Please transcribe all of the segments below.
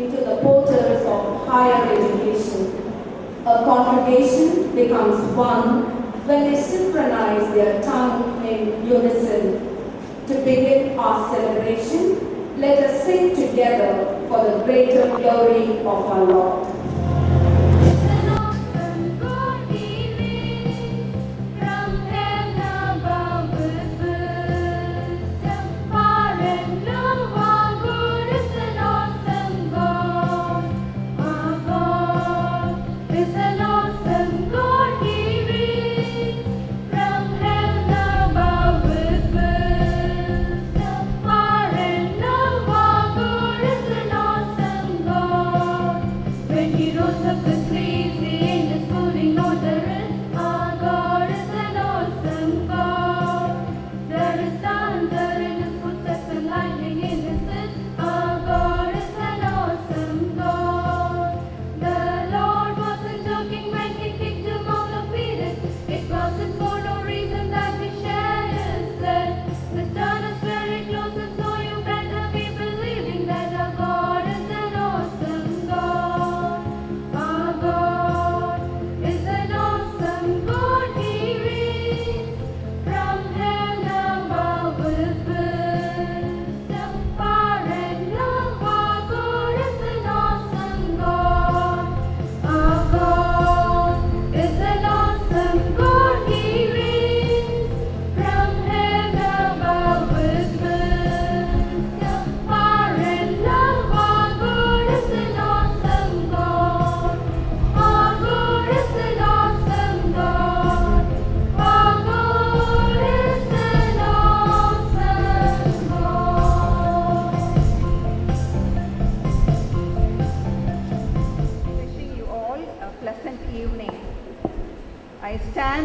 into the portals of higher education. A congregation becomes one when they synchronize their tongue in unison. To begin our celebration, let us sing together for the greater glory of our Lord.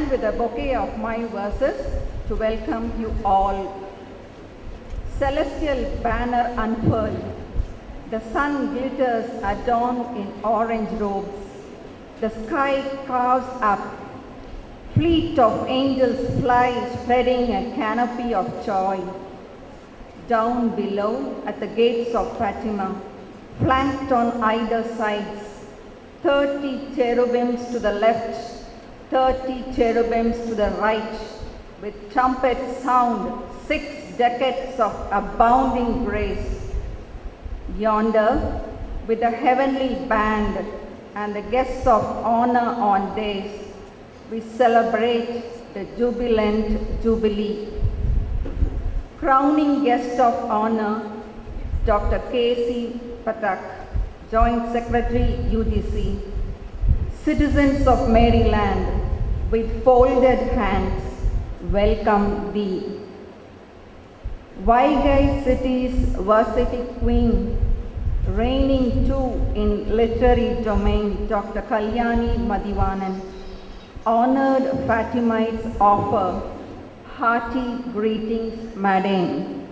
With a bouquet of my verses to welcome you all. Celestial banner unfurled, the sun glitters adorned in orange robes, the sky carves up, fleet of angels fly spreading a canopy of joy. Down below at the gates of Fatima, flanked on either sides, 30 cherubims to the left, 30 cherubims to the right, with trumpets sound 6 decades of abounding grace. Yonder, with the heavenly band and the guests of honor on days, we celebrate the jubilant Jubilee. Crowning guest of honor, Dr. K.C. Pathak, Joint Secretary, UGC. Citizens of Maryland, with folded hands, welcome thee. Vaigai City's varsity queen, reigning too in literary domain, Dr. Kalyani Mathivanan, honored Fatimites offer hearty greetings, Madam.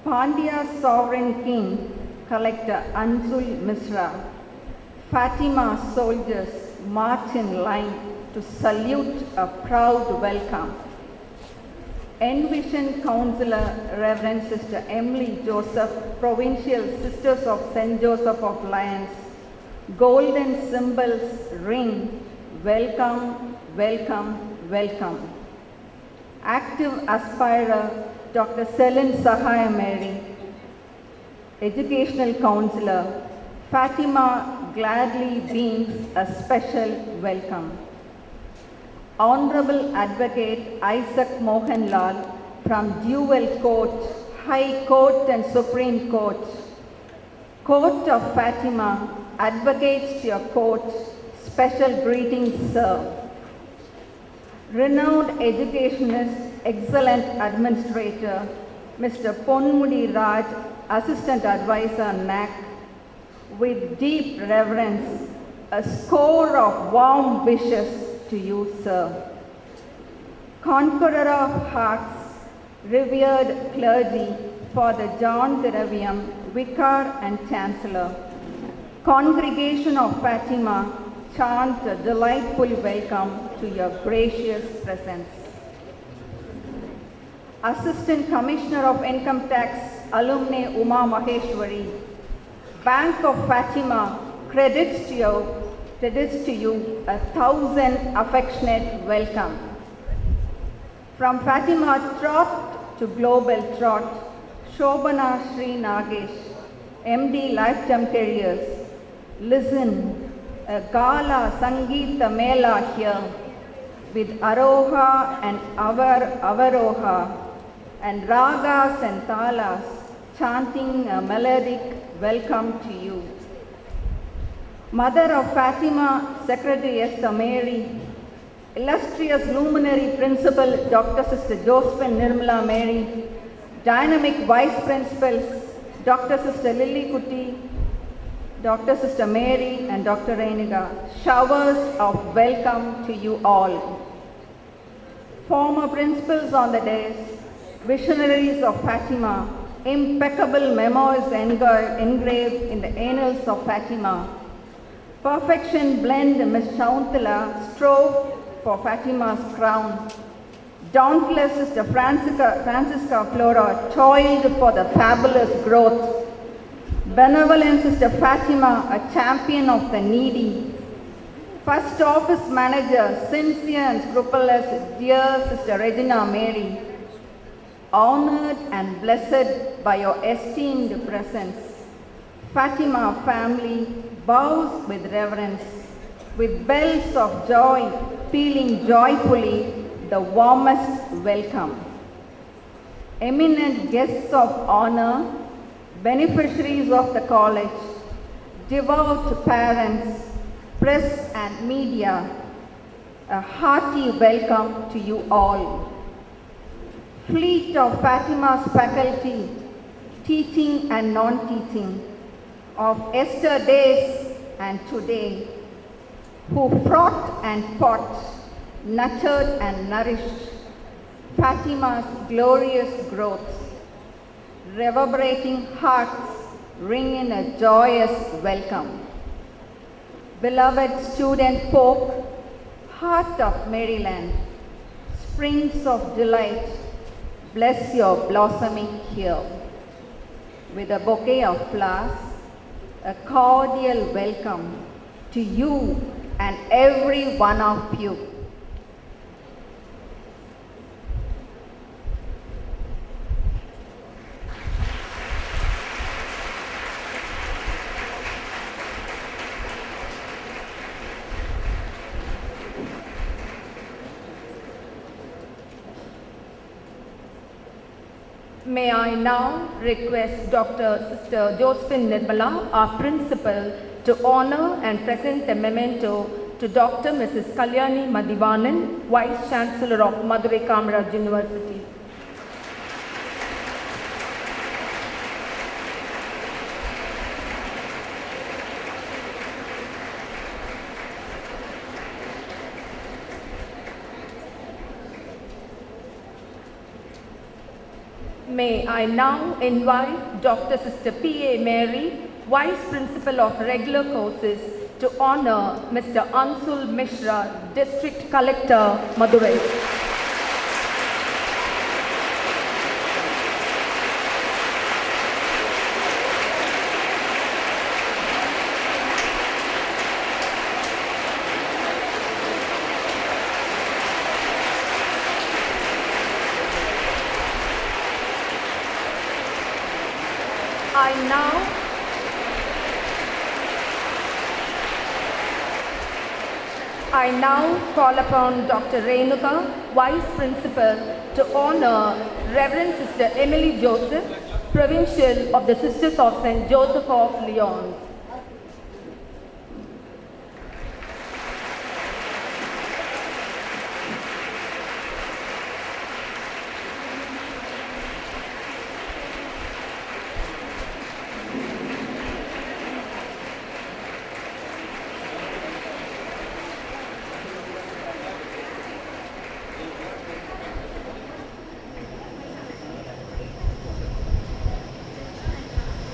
Pandya's sovereign king, Collector Ansul Mishra, Fatima soldiers march in line to salute a proud welcome. Envision Counselor Reverend Sister Emily Joseph, Provincial Sisters of St. Joseph of Lyons, golden cymbals ring, welcome, welcome, welcome. Active aspirer Dr. Selin Sahaya Mary, Educational Counselor, Fatima gladly beams a special welcome. Honorable Advocate Isaac Mohanlal from Dual Court, High Court and Supreme Court. Court of Fatima advocates to your court, special greetings, sir. Renowned educationist, excellent administrator, Mr. Ponmudi Raj, Assistant Advisor, NAC, with deep reverence, a score of warm wishes to you, sir. Conqueror of hearts, revered clergy for the John Theravium, Vicar and Chancellor. Congregation of Fatima, chant a delightful welcome to your gracious presence. Assistant Commissioner of Income Tax, Alumni Uma Maheshwari, Bank of Fatima credits to you 1,000 affectionate welcome. From Fatima Trot to Global Trot, Shobana Sri Nagesh, MD Lifetime Careers, listen, a Gala Sangeeta Mela here with Aroha and Avaroha and Ragas and Talas chanting a melodic welcome to you. Mother of Fatima, Secretary Esther Mary, illustrious luminary principal Dr. Sister Josephine Nirmala Mary, dynamic vice principals Dr. Sister Lily Kuti, Dr. Sister Mary and Dr. Reiniga, showers of welcome to you all. Former principals on the dais, visionaries of Fatima, impeccable memoirs engraved in the annals of Fatima. Perfection blend Miss Shauntala strove for Fatima's crown. Dauntless Sister Francisca Flora toiled for the fabulous growth. Benevolent Sister Fatima, a champion of the needy. First Office Manager, sincere and scrupulous, dear Sister Regina Mary, honored and blessed by your esteemed presence. Fatima family bows with reverence, with bells of joy, pealing joyfully the warmest welcome. Eminent guests of honor, beneficiaries of the college, devout parents, press and media, a hearty welcome to you all. Fleet of Fatima's faculty, teaching and non-teaching, of yesterdays and today, who fought and fought, nurtured and nourished Fatima's glorious growth. Reverberating hearts ring in a joyous welcome. Beloved student folk, heart of Maryland, springs of delight, bless your blossoming here. With a bouquet of flowers, a cordial welcome to you and every one of you. May I now request Dr. Sister Josephine Nirmala, our principal, to honor and present a memento to Dr. Mrs. Kalyani Mathivanan, Vice Chancellor of Madurai Kamaraj University. May I now invite Dr. Sister P.A. Mary, Vice Principal of Regular Courses, to honor Mr. Ansul Mishra, District Collector, Madurai. I now call upon Dr. Renuka, Vice Principal, to honor Reverend Sister Emily Joseph, Provincial of the Sisters of St. Joseph of Lyons.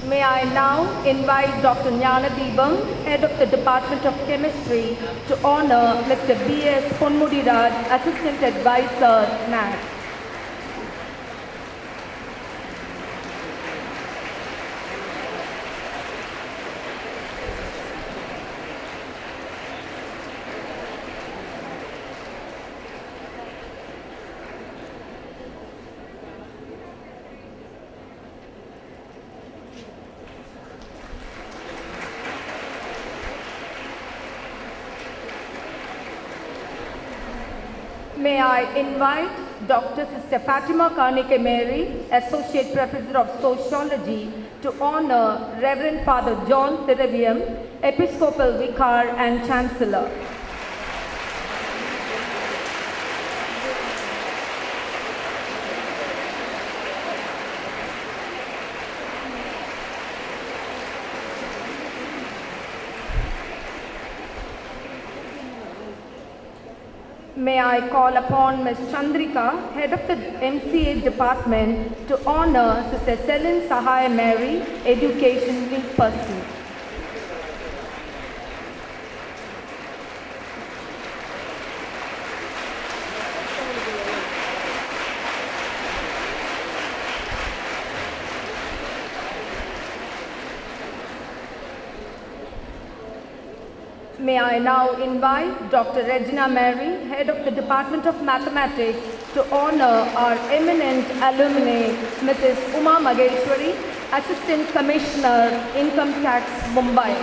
May I now invite Dr. Jnana Deebam, Head of the Department of Chemistry, to honor Mr. B.S. Ponmudiraj, Assistant Advisor, NAT. May I invite Dr. Sister Fatima Mary, Associate Professor of Sociology, to honor Reverend Father John Thiraviam, Episcopal Vicar and Chancellor. May I call upon Ms. Chandrika, Head of the MCA Department, to honor Sister Selin Sahaya Mary, Education Link Person. May I now invite Dr. Regina Mary, Head of the Department of Mathematics, to honor our eminent alumni, Mrs. Uma Mageshwari, Assistant Commissioner, Income Tax, Mumbai.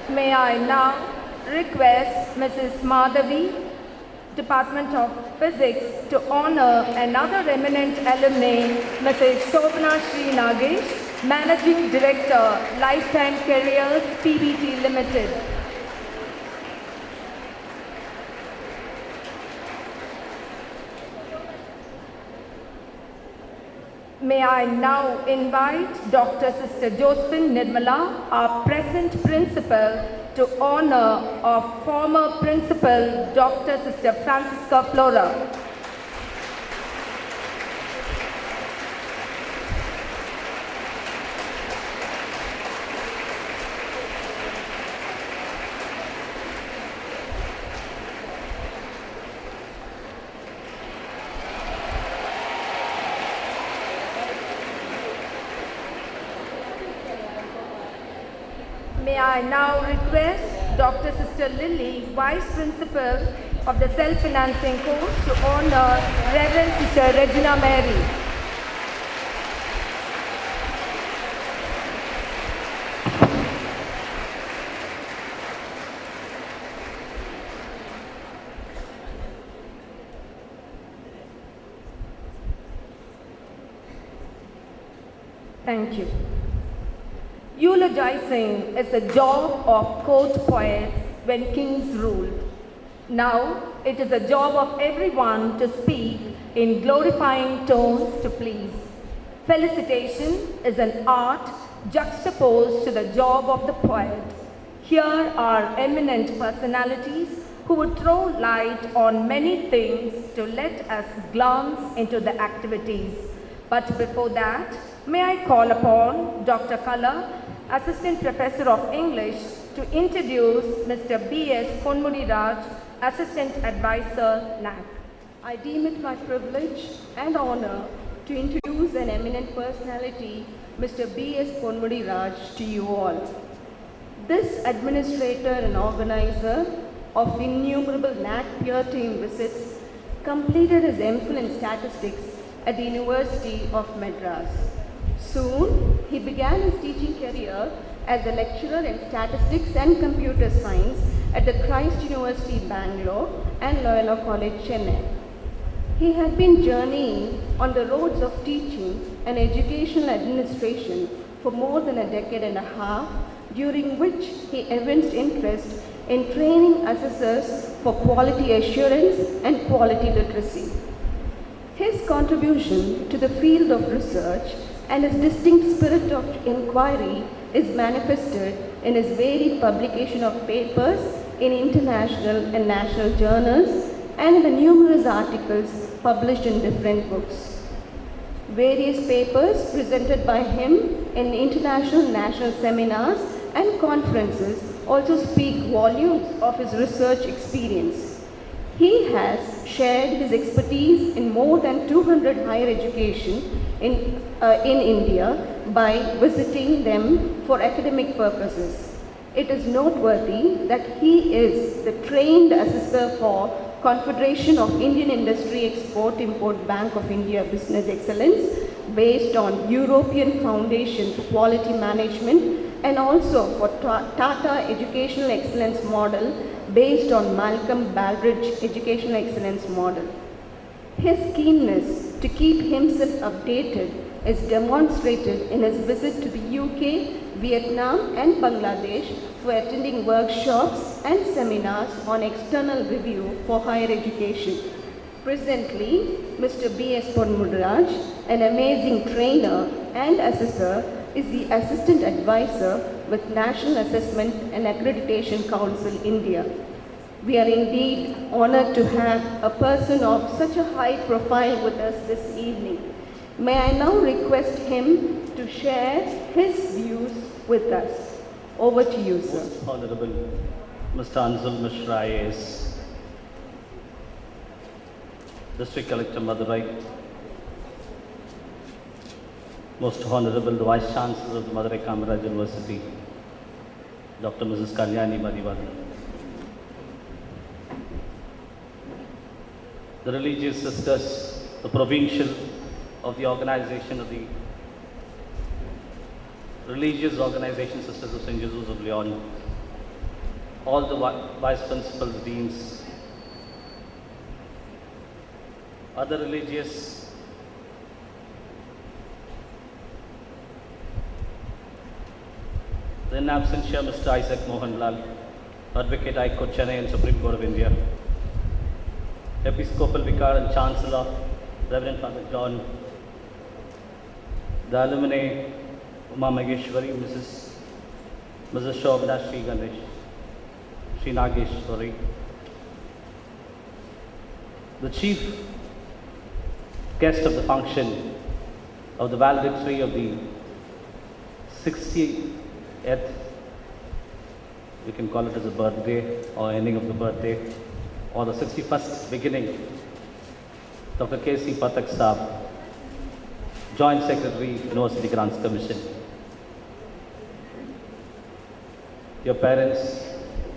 May I now request Mrs. Madhavi, Department of Physics, to honor another eminent alumni, Mrs. Shobhana Sri Nagesh, Managing Director, Lifetime Careers, PVT Limited. May I now invite Dr. Sister Josephine Nirmala, our present principal, to honor our former principal, Dr. Sister Francisca Flora. May I now request Dr. Sister Lily, Vice Principal of the Self-Financing Course, to honor Reverend Sister Regina Mary. Thank you. Eulogizing is the job of court poets when kings ruled. Now it is the job of everyone to speak in glorifying tones to please. Felicitation is an art juxtaposed to the job of the poet. Here are eminent personalities who would throw light on many things to let us glance into the activities. But before that, may I call upon Dr. Kala, Assistant Professor of English, to introduce Mr. B.S. Ponmudi Raj, Assistant Advisor, NAC. I deem it my privilege and honor to introduce an eminent personality, Mr. B.S. Ponmudi Raj, to you all. This administrator and organizer of innumerable NAC peer team visits completed his MPhil in statistics at the University of Madras. Soon, he began his teaching career as a lecturer in statistics and computer science at the Christ University, Bangalore and Loyola College, Chennai. He had been journeying on the roads of teaching and educational administration for more than a decade and a half, during which he evinced interest in training assessors for quality assurance and quality literacy. His contribution to the field of research and his distinct spirit of inquiry is manifested in his varied publication of papers in international and national journals and in the numerous articles published in different books. Various papers presented by him in international and national seminars and conferences also speak volumes of his research experience. He has shared his expertise in more than 200 higher education in India by visiting them for academic purposes. It is noteworthy that he is the trained assessor for Confederation of Indian Industry Export-Import Bank of India Business Excellence based on European Foundation for Quality Management, and also for Tata Educational Excellence Model based on Malcolm Baldrige Educational Excellence Model. His keenness to keep himself updated is demonstrated in his visit to the UK, Vietnam and Bangladesh for attending workshops and seminars on external review for higher education. Presently, Mr. B.S. Ponmudi, an amazing trainer and assessor, is the Assistant Advisor with National Assessment and Accreditation Council, India. We are indeed honored to have a person of such a high profile with us this evening. May I now request him to share his views with us. Over to you, sir. Most Honorable Mr. Ansul Mishra is District Collector Madurai, Most Honorable the Vice Chancellor of the Madurai Kamaraj University, Dr. Mrs. Kalyani Mathivanan, the religious sisters, the Provincial of the organization of the Religious Organization Sisters of St. Jesus of Lyons, all the Vice Principals, Deans, other religious, the in absentia Mr. Isaac Mohanlal, Advocate High Court Chennai and Supreme Court of India, Episcopal Vicar and Chancellor, Reverend Father John, the alumni Uma Maheshwari, Mrs. Shobhana Sri Ganesh, Sri Nageshwari, the chief guest of the function of the valedictory of the 60th, we can call it as a birthday or ending of the birthday, or the 61st beginning, Dr. K.C. Pathak Saab, Joint Secretary, University Grants Commission. Your parents,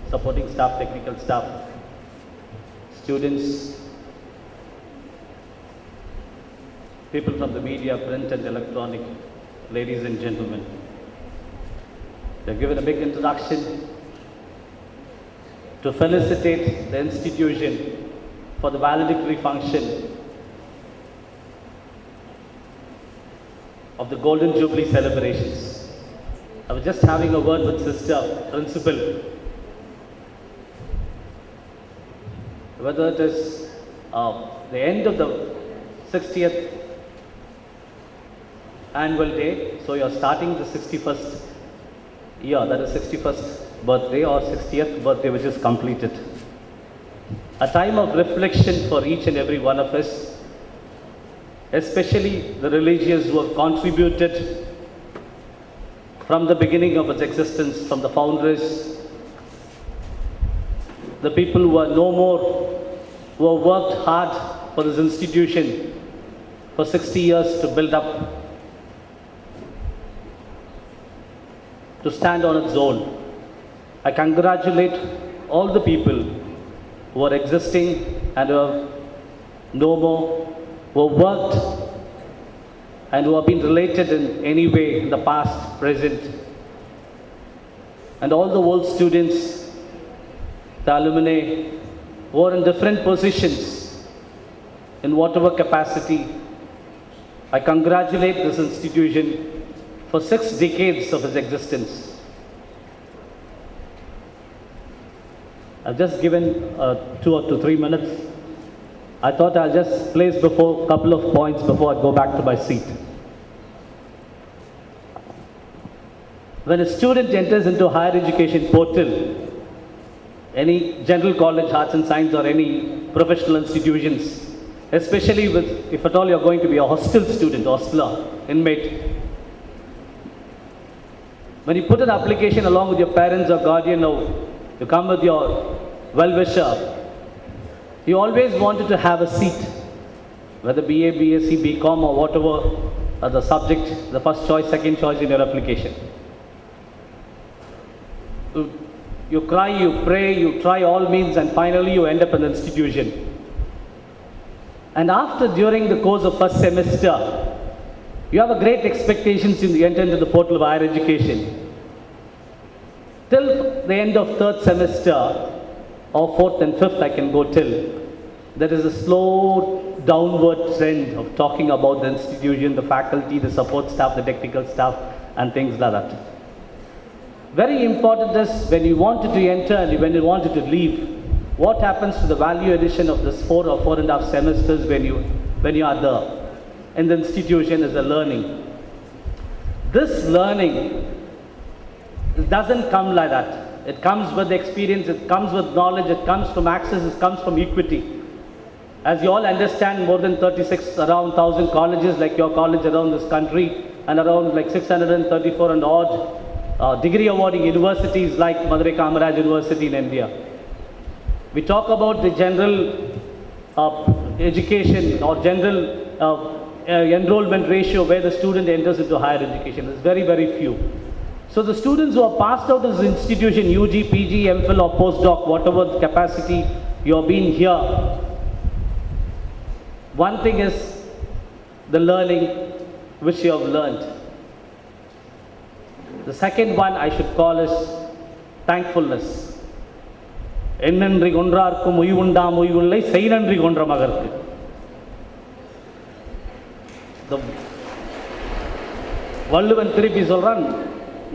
supporting staff, technical staff, students, people from the media, print and electronic, ladies and gentlemen. They've given a big introduction to felicitate the institution for the valedictory function of the Golden Jubilee celebrations. I was just having a word with Sister Principal. Whether it is the end of the 60th annual day, so you're starting the 61st year, that is 61st birthday or 60th birthday which is completed. A time of reflection for each and every one of us, especially the religious who have contributed from the beginning of its existence, from the founders, the people who are no more, who have worked hard for this institution for 60 years to build up, to stand on its own. I congratulate all the people who are existing and who have no more, who have worked and who have been related in any way in the past, present, and all the old students, the alumni who are in different positions, in whatever capacity. I congratulate this institution for 6 decades of its existence. I've just given 2 to 3 minutes. I thought I'll just place before a couple of points before I go back to my seat. When a student enters into higher education portal, any general college, arts and science, or any professional institutions, especially with, if at all you're going to be a hostel student, hosteler, inmate, when you put an application along with your parents or guardian, or you come with your well-wisher, you always wanted to have a seat, whether BA, BSc, BCom, or whatever the subject, the first choice, second choice in your application. You cry, you pray, you try all means, and finally you end up in the institution. And during the course of first semester, you have a great expectations in the enter into the portal of higher education. Till the end of third semester, or fourth and fifth I can go till, there is a slow downward trend of talking about the institution, the faculty, the support staff, the technical staff, and things like that. Very important is when you wanted to enter and when you wanted to leave, what happens to the value addition of this 4 or 4.5 semesters when you are there in the institution is the learning. This learning doesn't come like that. It comes with experience, it comes with knowledge, it comes from access, it comes from equity. As you all understand, more than 36, around 1,000 colleges like your college around this country, and around like 634 and odd degree awarding universities like Madurai Kamaraj University in India. We talk about the general education or general enrollment ratio where the student enters into higher education. It's very, very few. So the students who are passed out of this institution, UG, PG, MPhil or postdoc, whatever the capacity you have been here, one thing is the learning which you have learned. The second one I should call is thankfulness. என்னன்றி கொன்றார்க்கும் உய்வுண்டாம் உய்வுள்ளை செய்நன்றி கொன்ற மகற்கு. வள்ளுவன் திருப்பி சொல்றான்,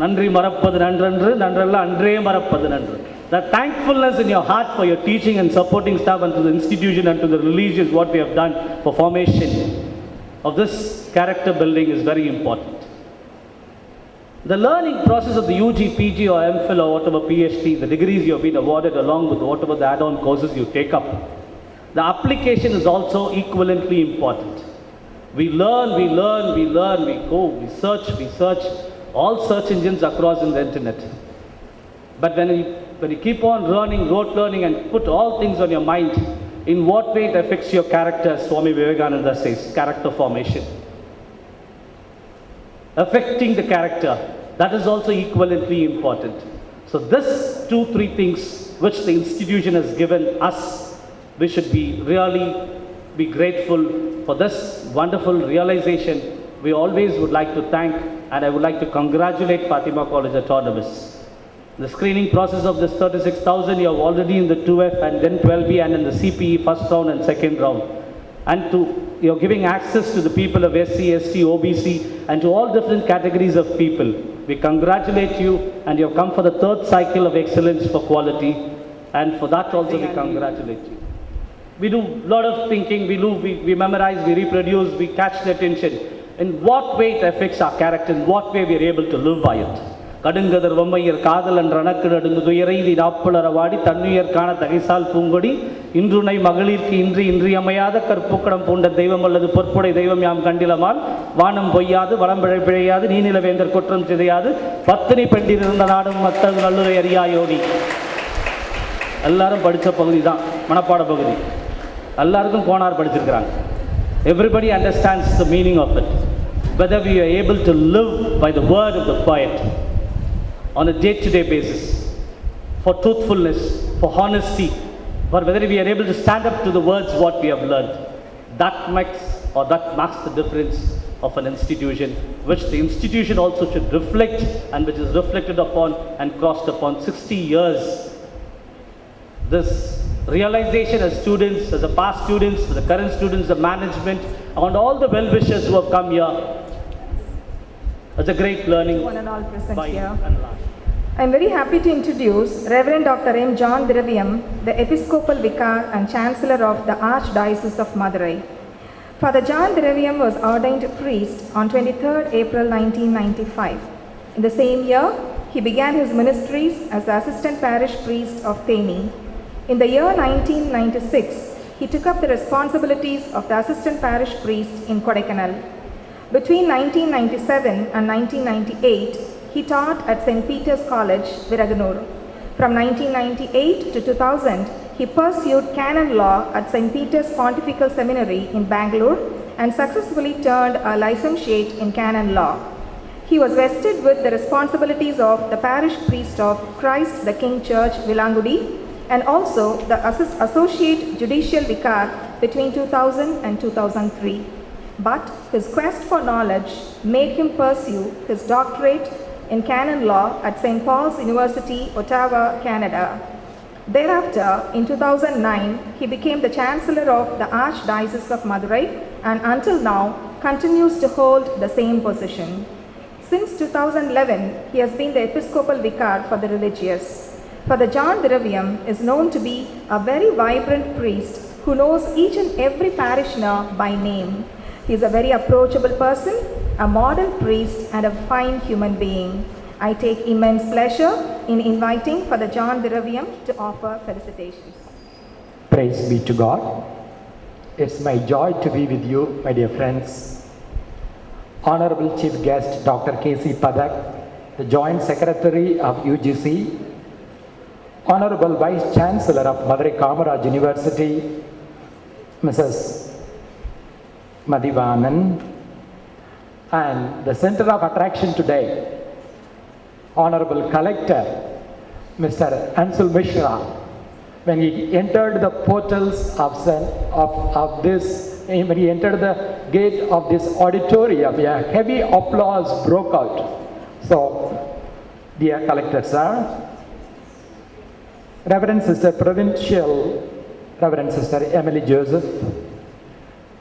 நன்றி மறப்பது நன்றன்று, நன்றல்ல அன்றே மறப்பது நன்று. The thankfulness in your heart for your teaching and supporting staff and to the institution and to the religious what we have done for formation of this character building is very important. The learning process of the UG, PG or MPhil or whatever PhD, the degrees you have been awarded along with whatever the add-on courses you take up, the application is also equivalently important. We learn, we go, we search, all search engines across in the internet. But when you keep on learning, rote learning and put all things on your mind, in what way it affects your character, as Swami Vivekananda says, character formation. Affecting the character, that is also equivalently important. So this 2-3 things which the institution has given us, we should really be grateful for this wonderful realization. We always would like to thank, and I would like to congratulate Fatima College Autonomous. The screening process of this 36,000, you are already in the 2F and then 12B and in the CPE first round and second round. And you are giving access to the people of SC, ST, OBC and to all different categories of people. We congratulate you, and you have come for the 3rd cycle of excellence for quality, and for that also we congratulate you. We do a lot of thinking, we memorize, we reproduce, we catch the attention. In what way it affects our character, in what way we are able to live by it. கடுங்கதர் வம்மையர் காதல் என்ற அணக்கு நடுங்கு துயரைதி நாப்பலரவாடி தன்னுயர் காண தகைசால் பூங்கொடி இன்றுனை மகளிர்க்கு இன்றியமையாத கற்புக்கடம் பூண்ட தெய்வம் அல்லது பொற்புடை தெய்வம் யாம் கண்டிலமால் வானம் பொய்யாது வளம்பிழை பிழையாது நீநிலவேந்தர் குற்றம் சிதையாது பத்தினி பெண்டில் இருந்த நாடும் மத்தது நல்லுரை அறியாயோடி. எல்லாரும் படித்த பகுதி தான், மனப்பாட பகுதி. எல்லாருக்கும் Konar படிச்சிருக்கிறாங்க. Everybody understands the meaning of it. Whether we are able to live by the word of the poet on a day-to-day basis, for truthfulness, for honesty, or whether we are able to stand up to the words what we have learned, that marks the difference of an institution, which the institution also should reflect and which is reflected upon and crossed upon 60 years. This realization as students, as the past students, the current students, the management, and all the well-wishers who have come here, it's a great learning. One and all present here. I am very happy to introduce Reverend Dr. M. John Diravyam, the Episcopal Vicar and Chancellor of the Archdiocese of Madurai. Father John Diravyam was ordained priest on 23rd April 1995. In the same year, he began his ministries as the Assistant Parish Priest of Theni. In the year 1996, he took up the responsibilities of the Assistant Parish Priest in Kodaikanal. Between 1997 and 1998, he taught at St. Peter's College, Viraganur. From 1998 to 2000, he pursued canon law at St. Peter's Pontifical Seminary in Bangalore and successfully turned a licentiate in canon law. He was vested with the responsibilities of the parish priest of Christ the King Church, Vilangudi, and also the associate judicial vicar between 2000 and 2003. But his quest for knowledge made him pursue his doctorate in canon law at St. Paul's University, Ottawa, Canada. Thereafter, in 2009, he became the Chancellor of the Archdiocese of Madurai and until now continues to hold the same position. Since 2011, he has been the Episcopal Vicar for the religious. Father John Diraviam is known to be a very vibrant priest who knows each and every parishioner by name. He is a very approachable person, a model priest, and a fine human being. I take immense pleasure in inviting Father John Diraviam to offer felicitations. Praise be to God. It's my joy to be with you, my dear friends. Honorable Chief Guest Dr. K.C. Padak, the Joint Secretary of UGC, Honorable Vice Chancellor of Madurai Kamaraj University, Mrs. Mathivanan, and the center of attraction today, Honorable Collector, Mr. Ansul Mishra. When he entered the portals when he entered the gate of this auditorium, a heavy applause broke out. So, dear Collector Sir, Reverend Sister Provincial, Reverend Sister Emily Joseph,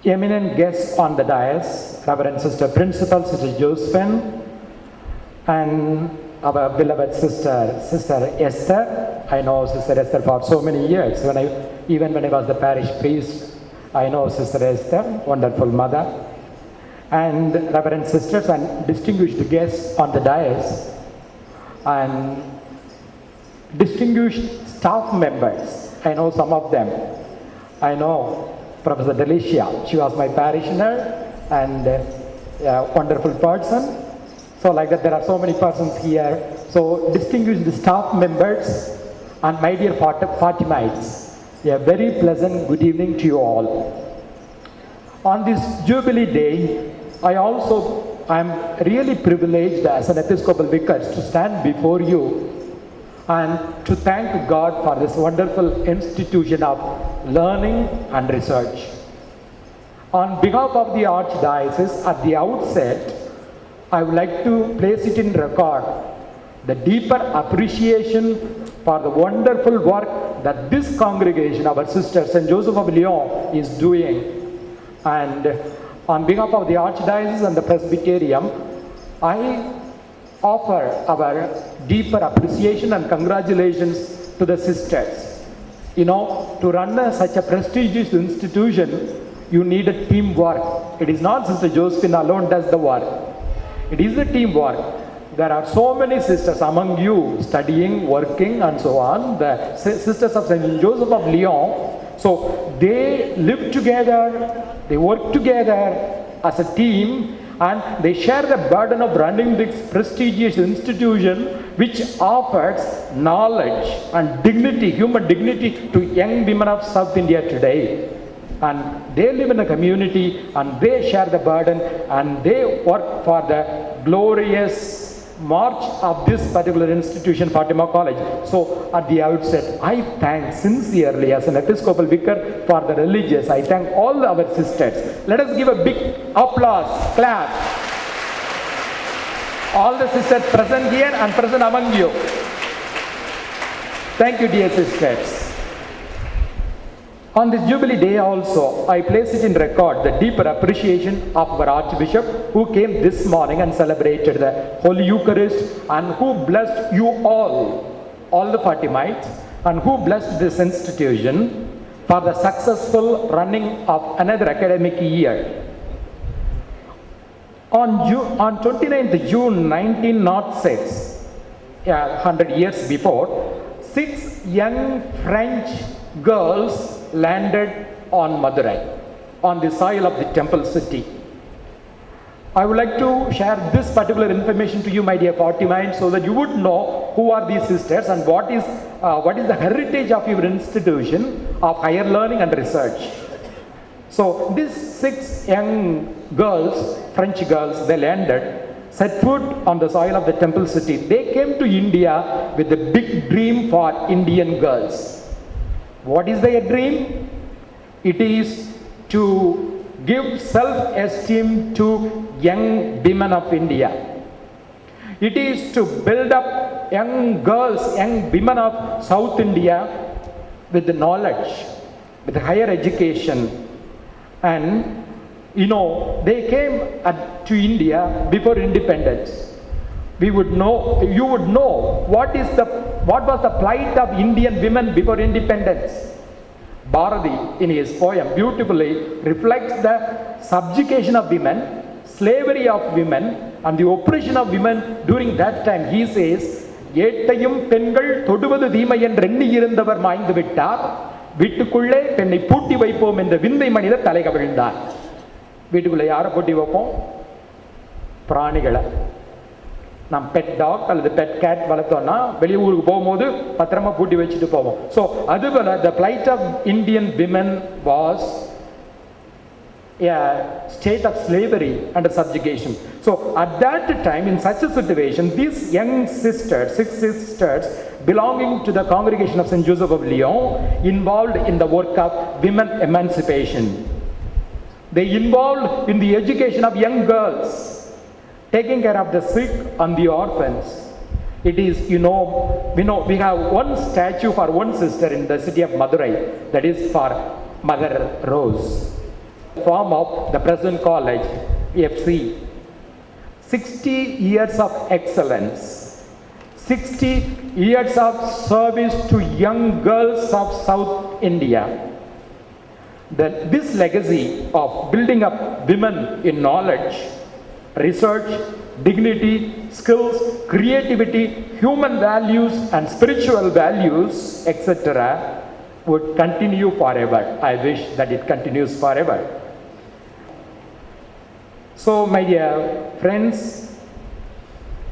eminent guests on the dais, Reverend Sister Principal, Sister Josephine, and our beloved Sister Esther. I know Sister Esther for so many years. Even when I was the parish priest, I know Sister Esther, wonderful mother. And Reverend Sisters and distinguished guests on the dais, and distinguished staff members. I know some of them. I know Professor Delicia. She was my parishioner and a wonderful person. So like that, there are so many persons here. So distinguished staff members and my dear Fatimites, a very pleasant good evening to you all. On this Jubilee Day, I am really privileged as an Episcopal Vicar to stand before you and to thank God for this wonderful institution of learning and research. On behalf of the Archdiocese, at the outset, I would like to place it in record the deeper appreciation for the wonderful work that this congregation, our sister St. Joseph of Lyons, is doing. And on behalf of the Archdiocese and the Presbyterium, I offer our deeper appreciation and congratulations to the sisters. You know, to run such a prestigious institution, you need a teamwork. It is not Sister Josephine alone does the work. It is a teamwork. There are so many sisters among you studying, working, and so on. The sisters of St. Joseph of Lyons. So they live together, they work together as a team, and they share the burden of running this prestigious institution which offers knowledge and dignity, human dignity to young women of South India today. And they live in a community and they share the burden and they work for the glorious march of this particular institution, Fatima College. So at the outset, I thank sincerely as an Episcopal Vicar for the religious. I thank all our sisters. Let us give a big applause, clap. All the sisters present here and present among you. Thank you, dear sisters. On this Jubilee Day also, I place it in record the deeper appreciation of our Archbishop who came this morning and celebrated the Holy Eucharist and who blessed you all the Fatimites, and who blessed this institution for the successful running of another academic year. On 29th June 1906, 100 years before, 6 young French girls landed on Madurai, on the soil of the temple city. I would like to share this particular information to you, my dear Fatimites, so that you would know who are these sisters and what is the heritage of your institution of higher learning and research. So these 6 young girls, French girls, they landed. set foot on the soil of the temple city, they came to India with a big dream for Indian girls. What is their dream? It is to give self-esteem to young women of India. It is to build up young girls, young women of South India with the knowledge, with higher education. And they came to India before independence. You would know what was the plight of Indian women before independence. Bharati, in his poem, beautifully reflects the subjugation of women, slavery of women, and the oppression of women during that time. He says, ஏட்டையும் பெண்கள் தொடுவது தீமை என்று எண்ணி இருந்தவர் மாய்ந்து விட்டார், வீட்டுக்குள்ளே பெண்ணை பூட்டி வைப்போம் என்ற விந்தை மனிதர் தலை கவிழ்ந்தார். வீட்டுக்குள்ளே யாரை பூட்டி வைப்போம்? பிராணிகளை. நாம் பெட் டாக் அல்லது பெட் கேட் வளர்த்தோம்னா வெளியே ஊருக்கு போகும்போது பத்திரமா பூட்டி வச்சுட்டு போவோம். ஸோ அதுபோல the plight of Indian women was a state of slavery and subjugation. So at that time, in such a situation, these young sisters, 6 sisters belonging to the congregation of St. Joseph of Lyons, involved in the work of women emancipation. They involved in the education of young girls, taking care of the sick and the orphans. It is, we have one statue for one sister in the city of Madurai, that is for Mother Rose. Form of the present college, FC. 60 years of excellence, 60 years of service to young girls of South India. This legacy of building up women in knowledge, research, dignity, skills, creativity, human values and spiritual values, etc. would continue forever. I wish that it continues forever. So, my dear friends,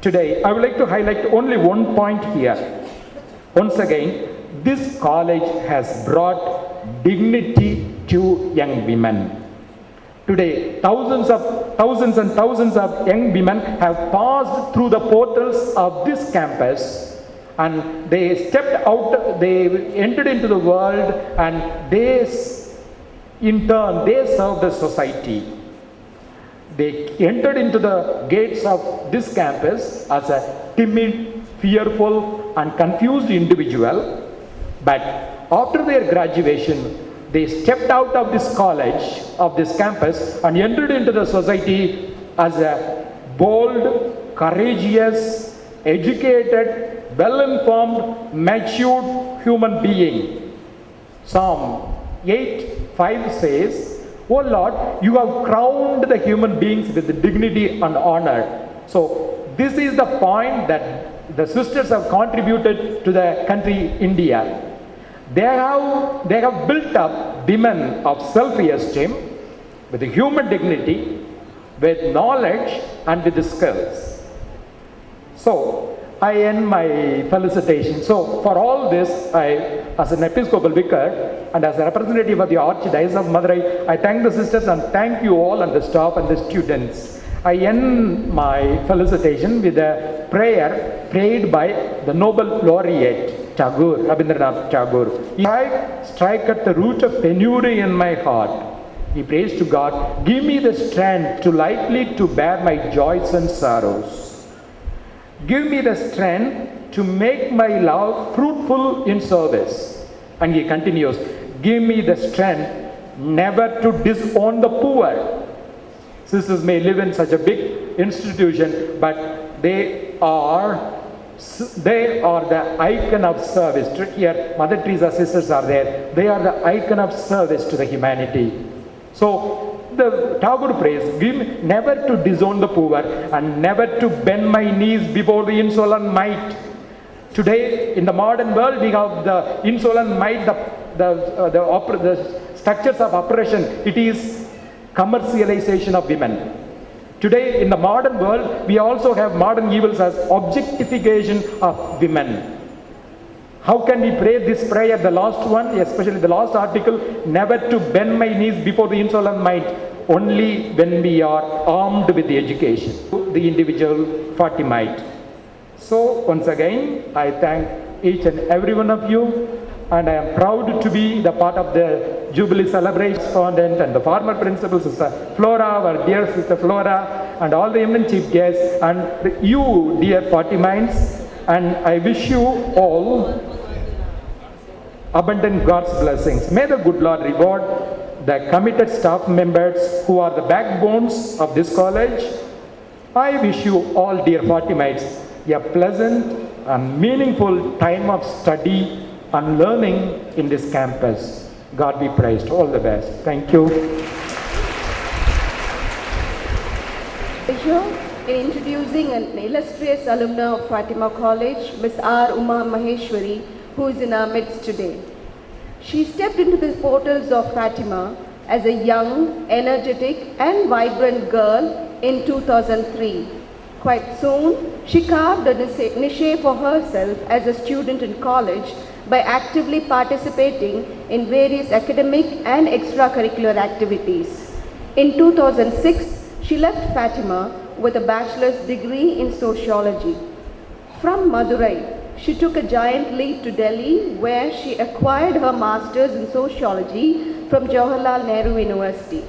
today I would like to highlight only one point here. Once again, this college has brought dignity to young women. Today, thousands and thousands of young women have passed through the portals of this campus, and they stepped out, they entered into the world, and in turn, they serve the society. They entered into the gates of this campus as a timid, fearful, and confused individual. But after their graduation, they stepped out of this college, of this campus, and entered into the society as a bold, courageous, educated, well-informed, matured human being. Psalm 8:5 says, "O Lord, you have crowned the human beings with dignity and honor." So this is the point that the sisters have contributed to the country India. They have built up women of self-esteem, with human dignity, with knowledge and with skills. So I end my felicitation. So for all this, as an Episcopal Vicar and as a representative of the Archdiocese of Madurai, I thank the sisters and thank you all and the staff and the students. I end my felicitation with a prayer prayed by the Nobel laureate Tagore, Rabindranath Tagore. I strike at the root of penury in my heart. He prays to God, "Give me the strength to lightly to bear my joys and sorrows. Give me the strength to make my love fruitful in service." And he continues, "Give me the strength never to disown the poor." Sisters may live in such a big institution, but they are the icon of service. Here, Mother Teresa sisters are there. They are the icon of service to the humanity. So, the Tagore prays, "Give me never to disown the poor and never to bend my knees before the insolent might." Today, in the modern world, we have the insolent might, the structures of oppression. It is commercialization of women. Today, in the modern world, we also have modern evils as objectification of women. How can we pray this prayer, the last one, especially the last article, never to bend my knees before the insolent might? Only when we are armed with the education. the individual Fatimite. So once again, I thank each and every one of you, and I am proud to be the part of the Jubilee celebration respondent and the former principal, Sister Flora, our dear Sister Flora, and all the eminent chief guests, and you, dear Fatimites, and I wish you all abundant God's blessings. May the good Lord reward the committed staff members who are the backbones of this college. I wish you all, dear Fatimites, a pleasant and meaningful time of study and learning in this campus. God be praised. All the best. Thank you. In introducing an illustrious alumna of Fatima College, Ms. R. Uma Maheshwari, who is in our midst today. She stepped into the portals of Fatima as a young, energetic and vibrant girl in 2003. Quite soon, she carved a niche for herself as a student in college by actively participating in various academic and extracurricular activities. In 2006, she left Fatima with a bachelor's degree in sociology. From Madurai, she took a giant leap to Delhi, where she acquired her master's in sociology from Jawaharlal Nehru University.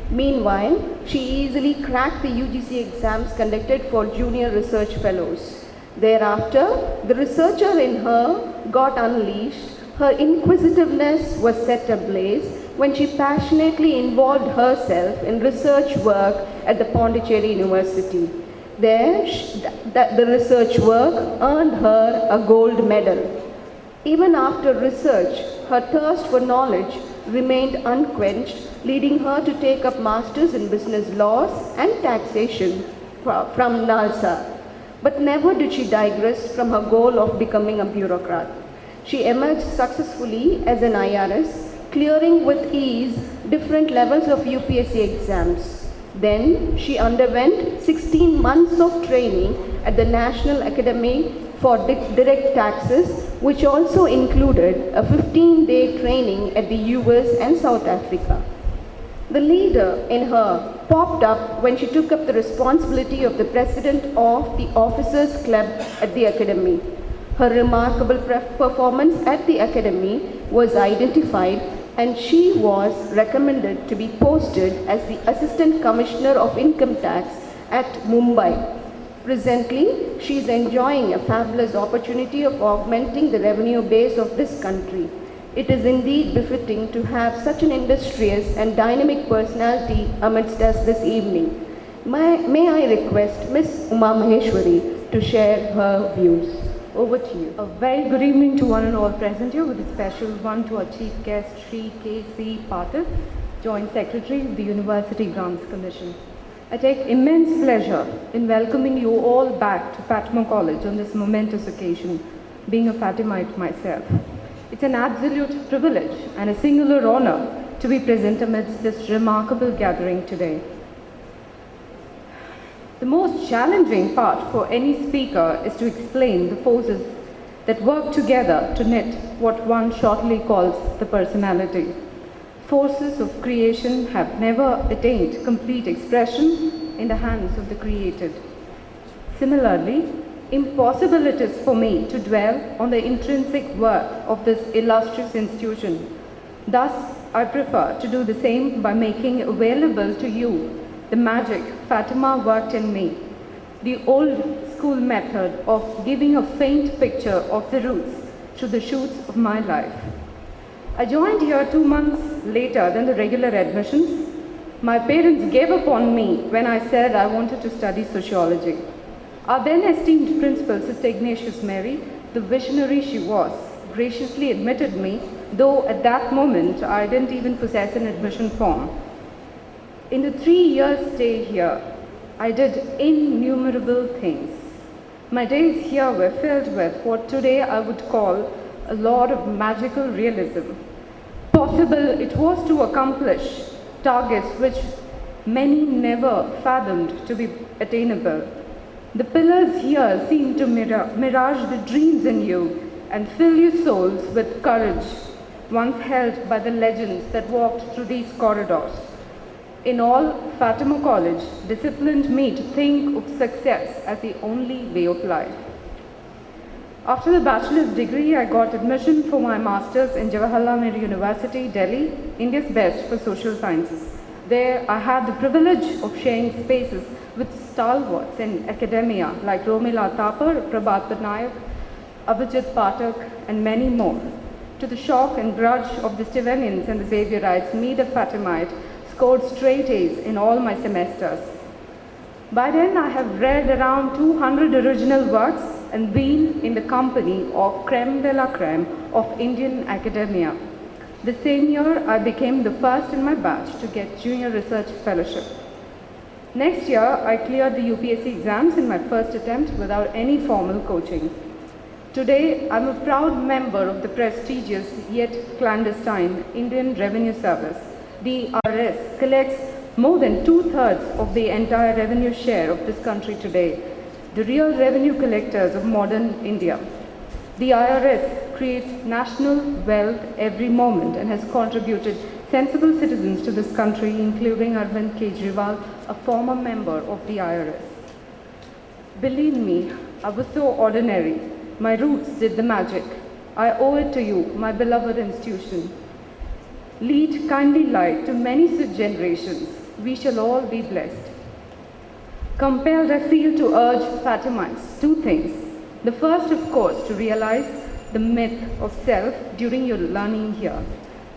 Meanwhile, she easily cracked the UGC exams conducted for junior research fellows. Thereafter, the researcher in her got unleashed. Her inquisitiveness was set ablaze when she passionately involved herself in research work at the Pondicherry University. There, the research work earned her a gold medal. Even after research, her thirst for knowledge remained unquenched, leading her to take up masters in business laws and taxation from NALSA. But never did she digress from her goal of becoming a bureaucrat. She emerged successfully as an IRS, clearing with ease different levels of UPSC exams. Then she underwent 16 months of training at the National Academy for Direct Taxes, which also included a 15-day training at the US and South Africa. The leader in her popped up when she took up the responsibility of the president of the Officers Club at the Academy. Her remarkable performance at the Academy was identified, and she was recommended to be posted as the Assistant Commissioner of Income Tax at Mumbai. Presently, she is enjoying a fabulous opportunity of augmenting the revenue base of this country. It is indeed befitting to have such an industrious and dynamic personality amidst us this evening. May I request Ms. Uma Maheshwari to share her views. Over to you. A very good evening to one and all present here, with a special one to our chief guest, Shri K.C. Patil, Joint Secretary of the University Grants Commission. I take immense pleasure in welcoming you all back to Fatima College on this momentous occasion, being a Fatimite myself. It's an absolute privilege and a singular honor to be present amidst this remarkable gathering today. The most challenging part for any speaker is to explain the forces that work together to knit what one shortly calls the personality. Forces of creation have never attained complete expression in the hands of the created. Similarly, impossible it is for me to dwell on the intrinsic work of this illustrious institution. Thus, I prefer to do the same by making available to you the magic Fatima worked in me, the old school method of giving a faint picture of the roots to the shoots of my life. I joined here 2 months later than the regular admissions. My parents gave up on me when I said I wanted to study sociology. Our then esteemed principal, Sister Ignatius Mary, the visionary she was, graciously admitted me, though at that moment I didn't even possess an admission form. In the 3 years stay here, I did innumerable things. My days here were filled with what today I would call a lot of magical realism. Possible it was to accomplish targets which many never fathomed to be attainable. The pillars here seem to mirage the dreams in you and fill your souls with courage, once held by the legends that walked through these corridors. In all, Fatima College disciplined me to think of success as the only way of life. After the bachelor's degree, I got admission for my master's in Jawaharlal Nehru University, Delhi, India's best for social sciences. There, I had the privilege of sharing spaces with stalwarts in academia like Romila Thapar, Prabhat Patnaik, Abhijit Pathak, and many more. To the shock and grudge of the Stevenians and the Xavierites, me, the Fatimite, scored straight A's in all my semesters. By then, I have read around 200 original works and been in the company of creme de la creme of Indian academia. The same year, I became the first in my batch to get Junior Research Fellowship. Next year, I cleared the UPSC exams in my first attempt without any formal coaching. Today, I'm a proud member of the prestigious yet clandestine Indian Revenue Service. The IRS collects more than 2/3 of the entire revenue share of this country today, the real revenue collectors of modern India. The IRS creates national wealth every moment and has contributed sensible citizens to this country, including Arvind Kejriwal, a former member of the IRS. Believe me, I was so ordinary. My roots did the magic. I owe it to you, my beloved institution. Lead kindly light to many such generations. We shall all be blessed. Compelled, I feel to urge Fatimites two things. The first, of course, to realize the myth of self during your learning here.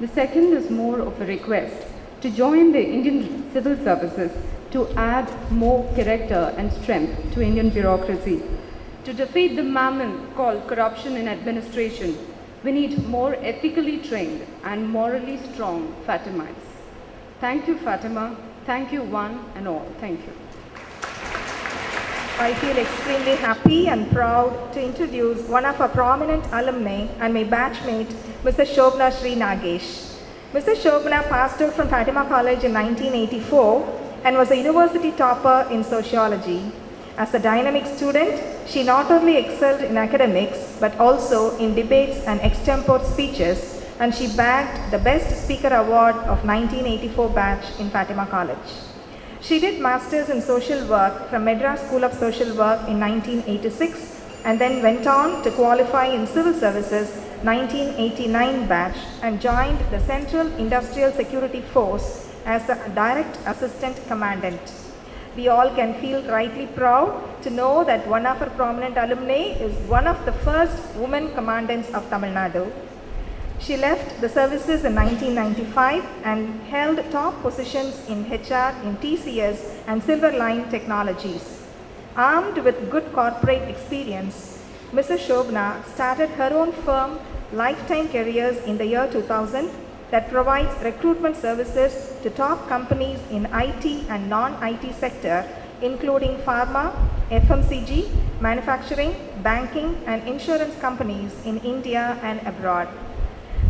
The second is more of a request to join the Indian civil services to add more character and strength to Indian bureaucracy. To defeat the mammon called corruption in administration, we need more ethically trained and morally strong Fatimites. Thank you, Fatima. Thank you, one and all. Thank you. I feel extremely happy and proud to introduce one of our prominent alumni and my batchmate, Mr. Shobna Sri Nagesh. Mr. Shobna passed out from Fatima College in 1984 and was a university topper in sociology. As a dynamic student, she not only excelled in academics but also in debates and extempore speeches, and she bagged the Best Speaker Award of 1984 batch in Fatima College. She did Masters in Social Work from Madras School of Social Work in 1986 and then went on to qualify in Civil Services 1989 batch and joined the Central Industrial Security Force as the Direct Assistant Commandant. We all can feel rightly proud to know that one of our prominent alumni is one of the first women commandants of Tamil Nadu. She left the services in 1995 and held top positions in HR, in TCS and Silver Line Technologies. Armed with good corporate experience, Mrs. Shobna started her own firm, Lifetime Careers, in the year 2000 that provides recruitment services to top companies in IT and non-IT sector, including pharma, FMCG, manufacturing, banking and insurance companies in India and abroad.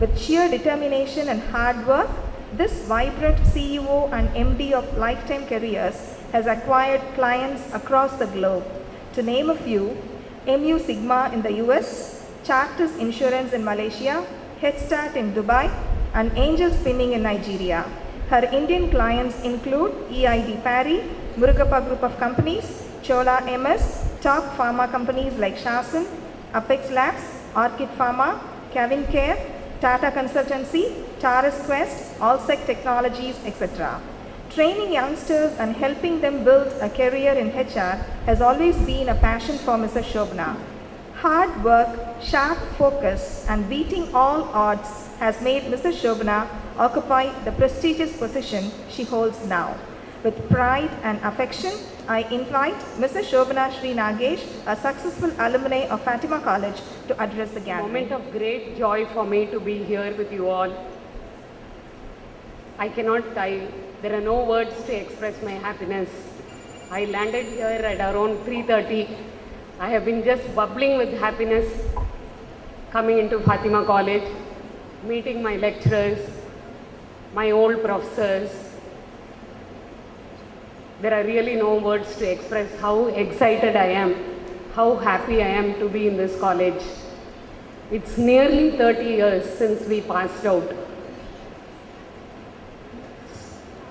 With sheer determination and hard work, this vibrant CEO and MD of Lifetime Careers has acquired clients across the globe. To name a few, MU Sigma in the US, Chartis Insurance in Malaysia, Headstart in Dubai, and Angel Spinning in Nigeria. Her Indian clients include EID Parry, Murugappa Group of Companies, Chola MS, top pharma companies like Shasan, Apex Labs, Orchid Pharma, Kevin Care, Tata Consultancy, Taurus Quest, Allsec Technologies, etc. Training youngsters and helping them build a career in HR has always been a passion for Mrs. Shobna. Hard work, sharp focus, and beating all odds has made Mrs. Shobna occupy the prestigious position she holds now. With pride and affection, I invite Mrs. Shobna Sri Nagesh, a successful alumni of Fatima College, to address the gathering. Moment of great joy for me to be here with you all. I cannot tell, there are no words to express my happiness. I landed here at around 3:30. I have been just bubbling with happiness coming into Fatima College, meeting my lecturers, my old professors. There are really no words to express how excited I am, how happy I am to be in this college. It's nearly 30 years since we passed out.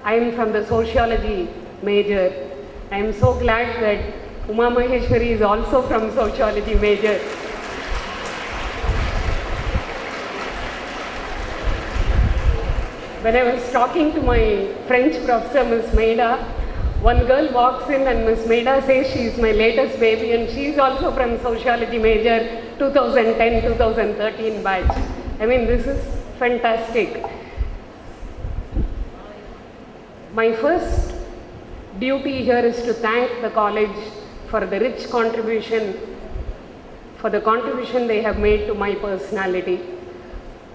I am from the sociology major. I am so glad that Uma Maheshwari is also from sociology major. When I was talking to my French professor, Miss Maida, one girl walks in and Miss Maida says she is my latest baby and she is also from sociology major, 2010-2013 batch. I mean, this is fantastic. My first duty here is to thank the college for the rich contribution, for the contribution they have made to my personality.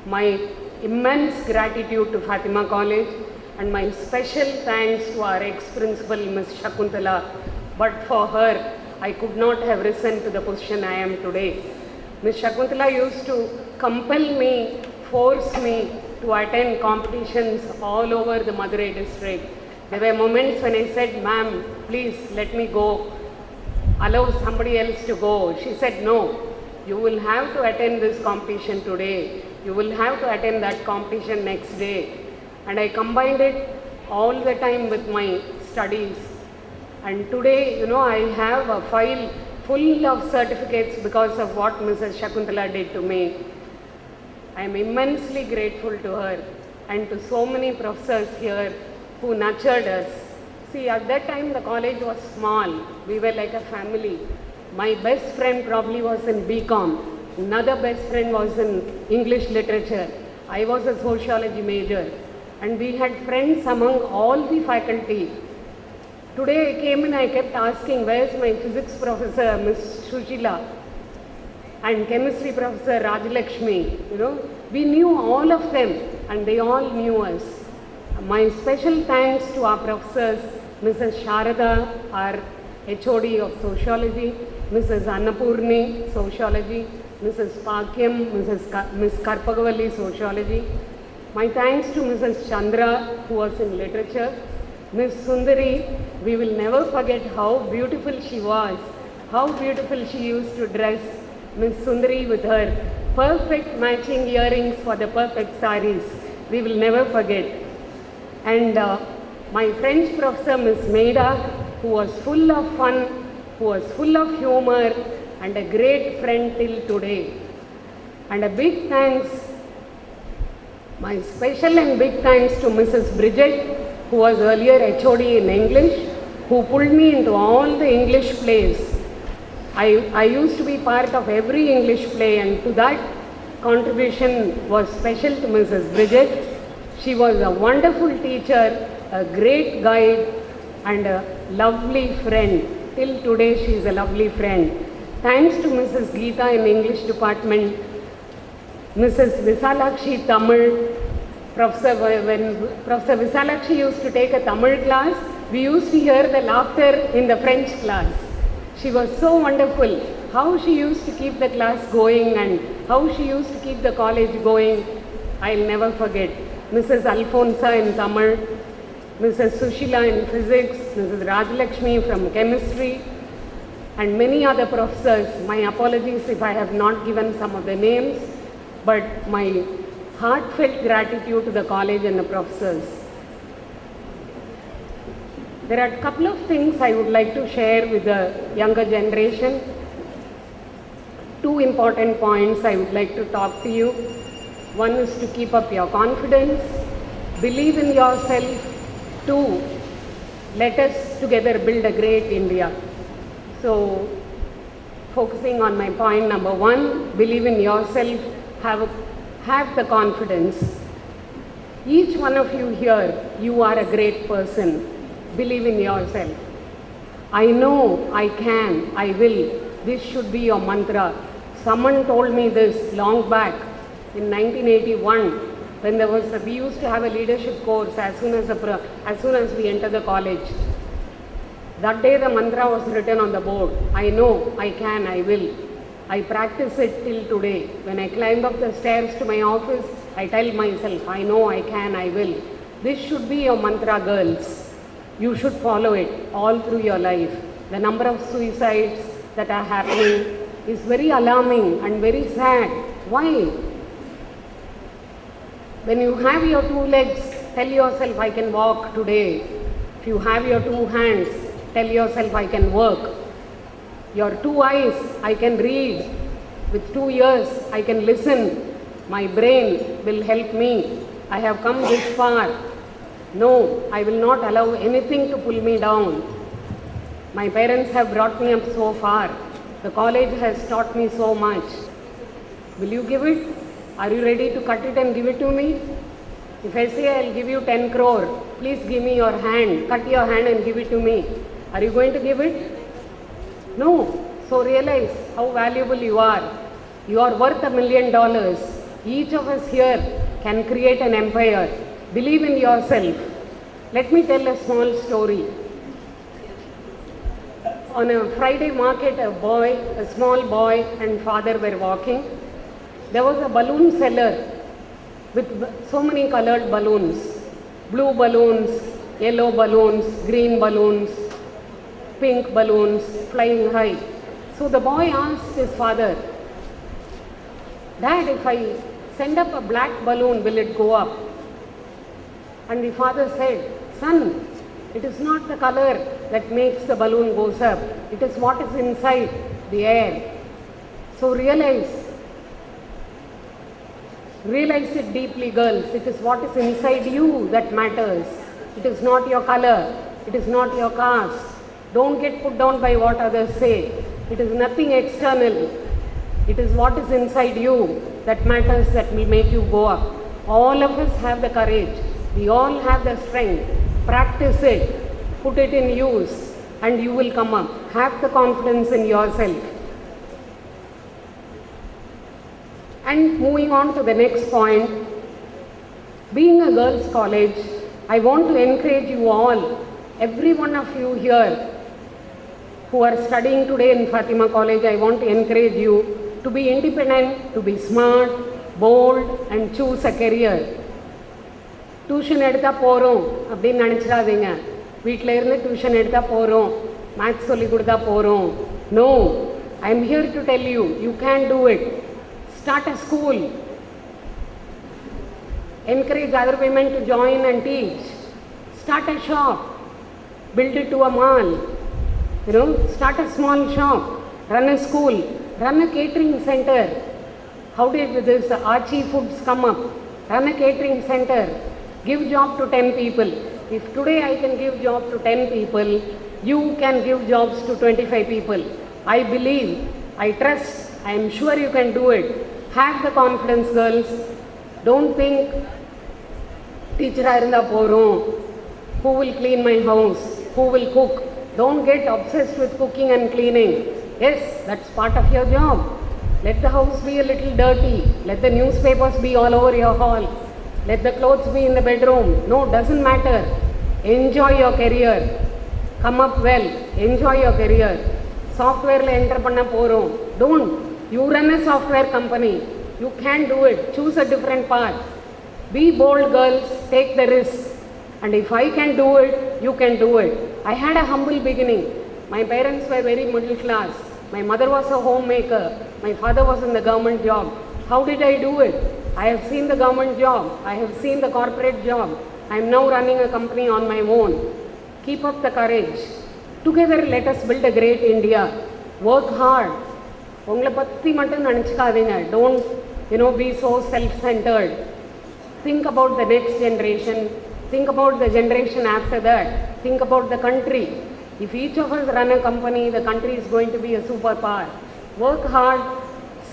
My immense gratitude to Fatima College and my special thanks to our ex-principal Ms. Shakuntala. But for her, I could not have risen to the position I am today. Ms. Shakuntala used to compel me, force me to attend competitions all over the Madurai district. There were moments when I said, "Ma'am, please let me go, allow somebody else to go." She said, "No, you will have to attend this competition today. You will have to attend that competition next day." And I combined it all the time with my studies. And today, I have a file full of certificates because of what Mrs. Shakuntala did to me. I am immensely grateful to her and to so many professors here who nurtured us. See, at that time the college was small. We were like a family. My best friend probably was in BCom. Another best friend was in English literature. I was a sociology major. And we had friends among all the faculty. Today I came in, I kept asking, where's my physics professor, Ms. Shushila, and chemistry professor Rajalakshmi. We knew all of them and they all knew us. My special thanks to our professors, Mrs. Sharada, our HOD of sociology, Mrs. Annapurni, sociology, Mrs. Pakyam, Ms. Karpagavalli, sociology. My thanks to Mrs. Chandra, who was in literature. Ms. Sundari, we will never forget how beautiful she was, how beautiful she used to dress. Ms. Sundari with her perfect matching earrings for the perfect saris. We will never forget. And my French professor, Ms. Maida, who was full of fun, who was full of humor, and a great friend till today. And a big thanks, my special and big thanks to Mrs. Bridget, who was earlier HOD in English, who pulled me into all the English plays. I used to be part of every English play, and to that contribution was special to Mrs. Bridget. She was a wonderful teacher, a great guide, and a lovely friend. Till today she is a lovely friend. Thanks to Mrs. Geeta in English department, Mrs. Visalakshi Tamil, when Professor Visalakshi used to take a Tamil class, we used to hear the laughter in the French class. She was so wonderful. How she used to keep the class going and how she used to keep the college going, I'll never forget. Mrs. Alfonsa in Tamil, Mrs. Sushila in physics, Mrs. Rajalakshmi from chemistry, and many other professors. My apologies if I have not given some of the names, but my heartfelt gratitude to the college and the professors. There are a couple of things I would like to share with the younger generation. Two important points I would like to talk to you. One is to keep up your confidence, believe in yourself. Two, let us together build a great India. So, focusing on my point number one, believe in yourself, have the confidence. Each one of you here, you are a great person. Believe in yourself. I know, I can, I will. This should be your mantra. Someone told me this long back in 1981 when we used to have a leadership course as soon as we enter the college. That day the mantra was written on the board. I know, I can, I will. I practice it till today. When I climb up the stairs to my office, I tell myself, I know, I can, I will. This should be your mantra, girls. You should follow it all through your life. The number of suicides that are happening is very alarming and very sad. Why? When you have your two legs, tell yourself, I can walk today. If you have your 2 hands, tell yourself, I can work. Your 2 eyes, I can read. With 2 ears, I can listen. My brain will help me. I have come this far. No, I will not allow anything to pull me down. My parents have brought me up so far. The college has taught me so much. Will you give it? Are you ready to cut it and give it to me? If I say I'll give you 10 crore, please give me your hand, cut your hand and give it to me. Are you going to give it? No. So realize how valuable you are. You are worth $1 million. Each of us here can create an empire. Believe in yourself. Let me tell a small story. On a Friday market, a small boy and father were walking. There was a balloon seller with so many colored balloons. Blue balloons, yellow balloons, green balloons, pink balloons, flying high. So the boy asked his father, Dad, if I send up a black balloon, will it go up? And the father said, Son, it is not the color that makes the balloon goes up. It is what is inside the air. So realize it deeply, girls. It is what is inside you that matters. It is not your color. It is not your caste. Don't get put down by what others say. It is nothing external. It is what is inside you that matters, that will make you go up. All of us have the courage. We all have the strength. Practice it. Put it in use and you will come up. Have the confidence in yourself. And moving on to the next point, being a girls' college, I want to encourage you all, every one of you here who are studying today in Fatima College, I want to encourage you to be independent, to be smart, bold and choose a career. Tuition எடுத்தா போறோம் அப்படின்னு நினைச்சிடாதீங்க. வீட்ல இருந்து tuition எடுத்தா போறோம், maths சொல்லி கொடுத்தா போறோம். No, I am here to tell you, you can do it. Start a school. Encourage other women to join and teach. Start a shop. Build it to a mall. Start a small shop. Run a school. Run a catering center. How did this Archie Foods come up? Run a catering center. Give job to 10 people. If today I can give job to 10 people, you can give jobs to 25 people. I believe, I trust, I am sure you can do it. Have the confidence, girls. Don't think, teacher irundha porom, who will clean my house, who will cook. Don't get obsessed with cooking and cleaning. Yes, that's part of your job. Let the house be a little dirty. Let the newspapers be all over your hall. Let the clothes be in the bedroom. No, doesn't matter. Enjoy your career. Come up well. Enjoy your career. Software le enter panna porom. Don't. You run a software company. You can do it. Choose a different path. Be bold, girls. Take the risk. And if I can do it, you can do it. I had a humble beginning. My parents were very middle class. My mother was a homemaker. My father was in the government job. How did I do it? I have seen the government job. I have seen the corporate job. I am now running a company on my own. Keep up the courage. Together, let us build a great India. Work hard. உங்களை பற்றி மட்டும் நினச்சிக்காதீங்க. Don't, be so self-centered. Think about the next generation. Think about the generation after that. Think about the country. If each of us run a company, the country is going to be a superpower. Work hard.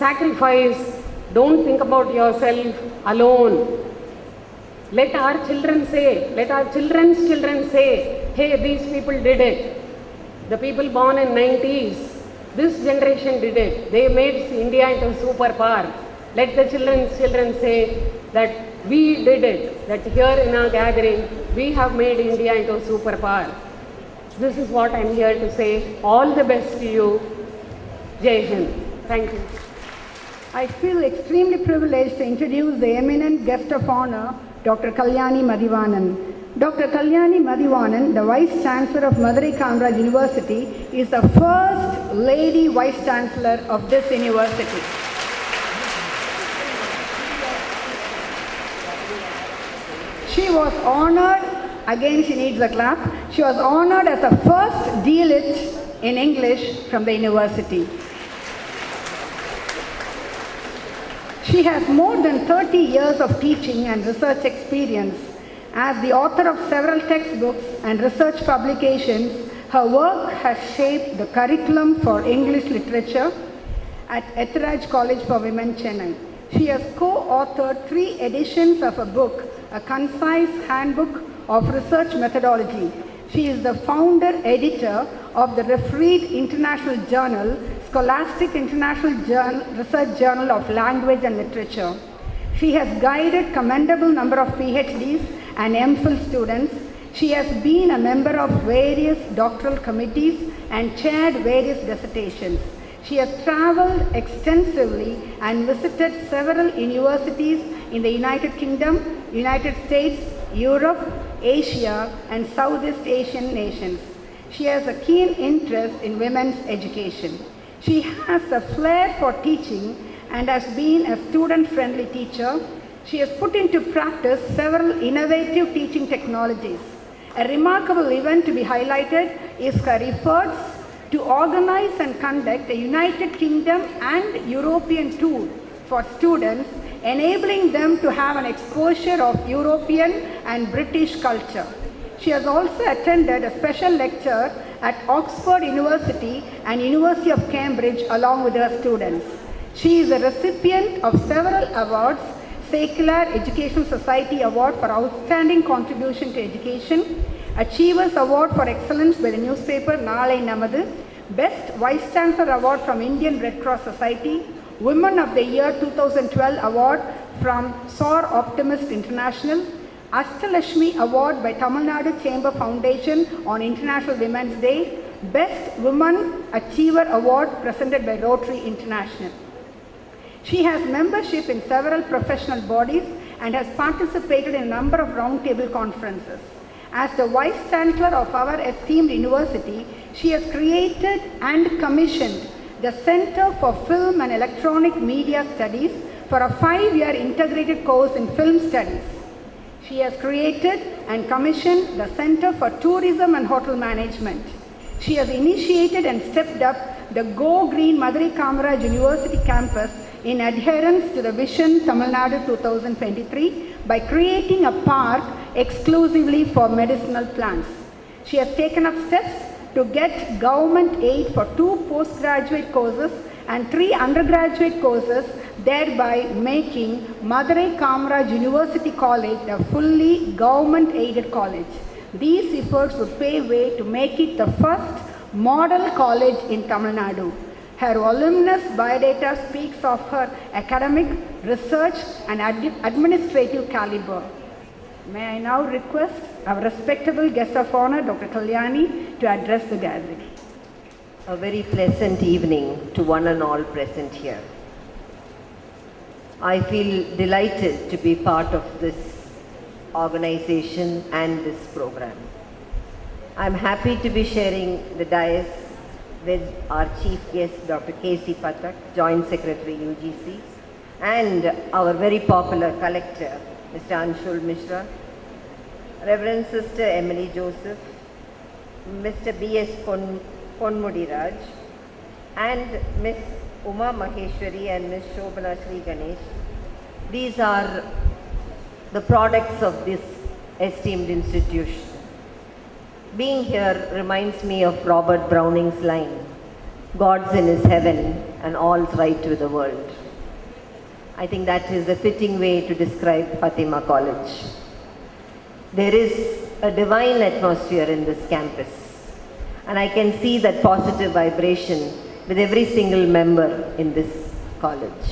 Sacrifice. Don't think about yourself alone. Let our children say, let our children's children say, hey, these people did it. The people born in 90s, this generation did it. They made India into a superpower. Let the children's children say that we did it. That here in our gathering, we have made India into a superpower. This is what I am here to say. All the best to you. Jai Hind. Thank you. I feel extremely privileged to introduce the eminent guest of honor, Dr. Kalyani Mathivanan. Dr. Kalyani Mathivanan, the Vice Chancellor of Madurai Kamaraj University, is the first lady Vice Chancellor of this university. She was honored, again she needs a clap, she was honored as the first D.Lit in English from the university. She has more than 30 years of teaching and research experience. As the author of several textbooks and research publications, her work has shaped the curriculum for English literature at Ethiraj College for Women, Chennai. She has co-authored 3 editions of a book, A Concise Handbook of Research Methodology. She is the founder editor of the refereed international journal, Scholastic International Research Journal of Language and Literature. She has guided commendable number of PhDs and MPhil students. She has been a member of various doctoral committees and chaired various dissertations. She has traveled extensively and visited several universities in the United Kingdom, United States, Europe, Asia, and Southeast Asian nations. She has a keen interest in women's education. She has a flair for teaching and has been a student-friendly teacher. She has put into practice several innovative teaching technologies. A remarkable event to be highlighted is her efforts to organize and conduct a United Kingdom and European tour for students, enabling them to have an exposure of European and British culture. She has also attended a special lecture at Oxford University and University of Cambridge along with her students. She is a recipient of several awards: Secular Education Society Award for Outstanding Contribution to Education, Achievers Award for Excellence by the newspaper Nalai Namadhu, Best Vice Chancellor Award from Indian Red Cross Society, Women of the Year 2012 Award from SOAR Optimist International, Ashtalashmi Award by Tamil Nadu Chamber Foundation on International Women's Day, Best Woman Achiever Award presented by Rotary International. She has membership in several professional bodies and has participated in a number of roundtable conferences. As the Vice Chancellor of our esteemed university, she has created and commissioned the Center for Film and Electronic Media Studies for a 5-year integrated course in film studies. She has created and commissioned the Center for Tourism and Hotel Management. She has initiated and stepped up the Go Green Madurai Kamaraj University campus in adherence to the Vision Tamil Nadu 2023 by creating a park exclusively for medicinal plants. She has taken up steps to get government aid for 2 postgraduate courses and 3 undergraduate courses, thereby making Madurai Kamaraj University College a fully government-aided college. These efforts would pave way to make it the first model college in Tamil Nadu. Her voluminous biodata speaks of her academic, research and administrative caliber. May I now request our respectable guest of honor, Dr. Kalyani, to address the gathering. A very pleasant evening to one and all present here. I feel delighted to be part of this organization and this program. I'm happy to be sharing the dais with our chief guest, Dr. K.C. Pathak, Joint Secretary UGC, and our very popular collector, Mr. Ansul Mishra, Reverend Sister Emily Joseph, Mr. B.S. Ponmudi Raj, and Ms. Uma Maheshwari and Ms. Shobana Sri Ganesh. These are the products of this esteemed institution. Being here reminds me of Robert Browning's line, "God's in his heaven and all's right with the world." I think that is a fitting way to describe Fatima College. There is a divine atmosphere in this campus, and I can see that positive vibration with every single member in this college.